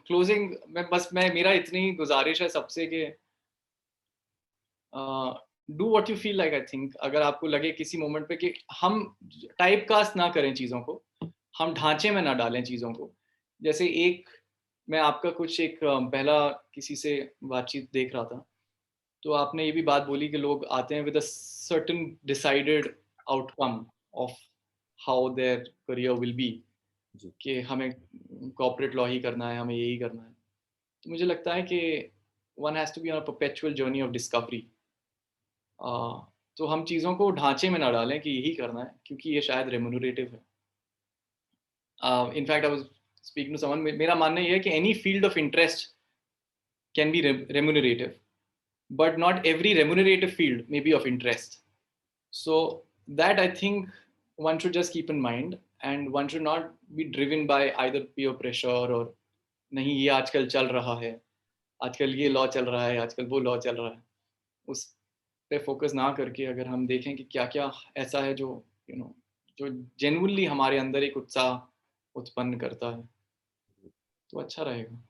क्लोजिंग में बस मेरा इतनी गुज़ारिश है सबसे कि do what you feel like. I think अगर आपको लगे किसी मोमेंट पे कि हम टाइप कास्ट ना करें चीज़ों को, हम ढांचे में ना डालें चीज़ों को। जैसे एक मैं आपका कुछ एक पहला किसी से बातचीत देख रहा था, तो आपने ये भी बात बोली कि लोग आते हैं with a certain decided outcome of how their career will be, जी, कि हमें कॉर्पोरेट लॉ ही करना है, हमें यही करना है। तो मुझे लगता है कि one has to be on a perpetual journey of discovery. तो हम चीज़ों को ढांचे में ना डालें कि यही करना है, क्योंकि ये शायद रेम्यूनरेटिव है। In fact I was speaking to someone, मेरा मानना ये है कि any field of interest can be remunerative, but not every remunerative field may be of interest. So that I think one should just keep in mind, and one should not be driven by either peer pressure or नहीं ये आजकल चल रहा है, आजकल ये law चल रहा है, आजकल वो लॉ चल रहा है। उस पे फोकस ना करके अगर हम देखें कि क्या-क्या ऐसा है जो यू नो जो जेन्युइनली हमारे अंदर एक उत्साह उत्पन्न करता है, तो अच्छा रहेगा।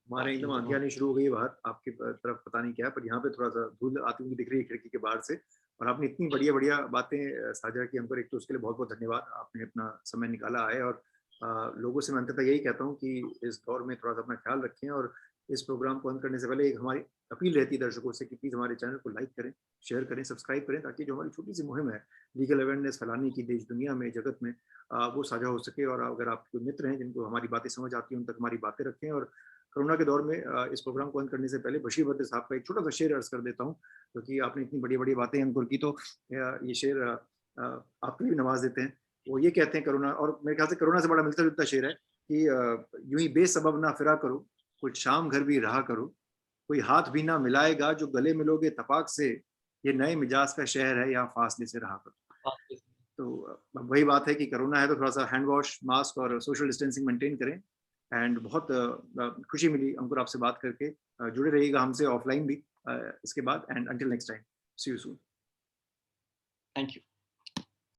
हमारे बाकी एकदम तो आँखें आनी शुरू हो गई है बाहर, आपकी तरफ पता नहीं क्या है, पर यहाँ पे थोड़ा-सा धूल आती हुई दिख रही है खिड़की के बाहर से और आपने इतनी बढ़िया-बढ़िया बातें साझा की हमको। एक तो उसके लिए बहुत-बहुत धन्यवाद। आपने अपना समय निकाला आए और लोगों से मैं अंततः यही कहता हूँ कि इस दौर में थोड़ा-सा अपना ख्याल रखें और इस प्रोग्राम को अंत करने से पहले एक हमारी अपील रहती है दर्शकों से कि प्लीज़ हमारे चैनल को लाइक करें, शेयर करें, सब्सक्राइब करें, ताकि जो हमारी छोटी सी मुहिम है लीगल अवेयरनेस फैलाने की देश दुनिया में, जगत में, वो साझा हो सके। और अगर आपके मित्र हैं जिनको हमारी बातें समझ आती हैं, उन तक हमारी बातें रखें। और कोरोना के दौर में इस प्रोग्राम को अंत करने से पहले बशीर बद्र साहब का एक छोटा सा शेर अर्ज कर देता हूँ, क्योंकि आपने इतनी बड़ी बड़ी बातें अंकुर की, तो ये शेर आपके लिए भी नवाज देते हैं। वो ये कहते हैं, कोरोना, और मेरे ख्याल से कोरोना से बड़ा मिलता जुलता शेर है कि यूं ही बेसबब ना फिरा करो, कुछ शाम घर भी रहा करो, कोई हाथ भी ना मिलाएगा जो गले मिलोगे तपाक से, ये नए मिजाज का शहर है, यहाँ फासले से रहा करो। तो वही बात है कि कोरोना है तो थोड़ा सा हैंड वॉश, मास्क और सोशल डिस्टेंसिंग मेंटेन करें। एंड बहुत खुशी मिली अंकुर आपसे बात करके। जुड़े रहिएगा हमसे ऑफलाइन भी इसके बाद। And until next time, see you soon. Thank you.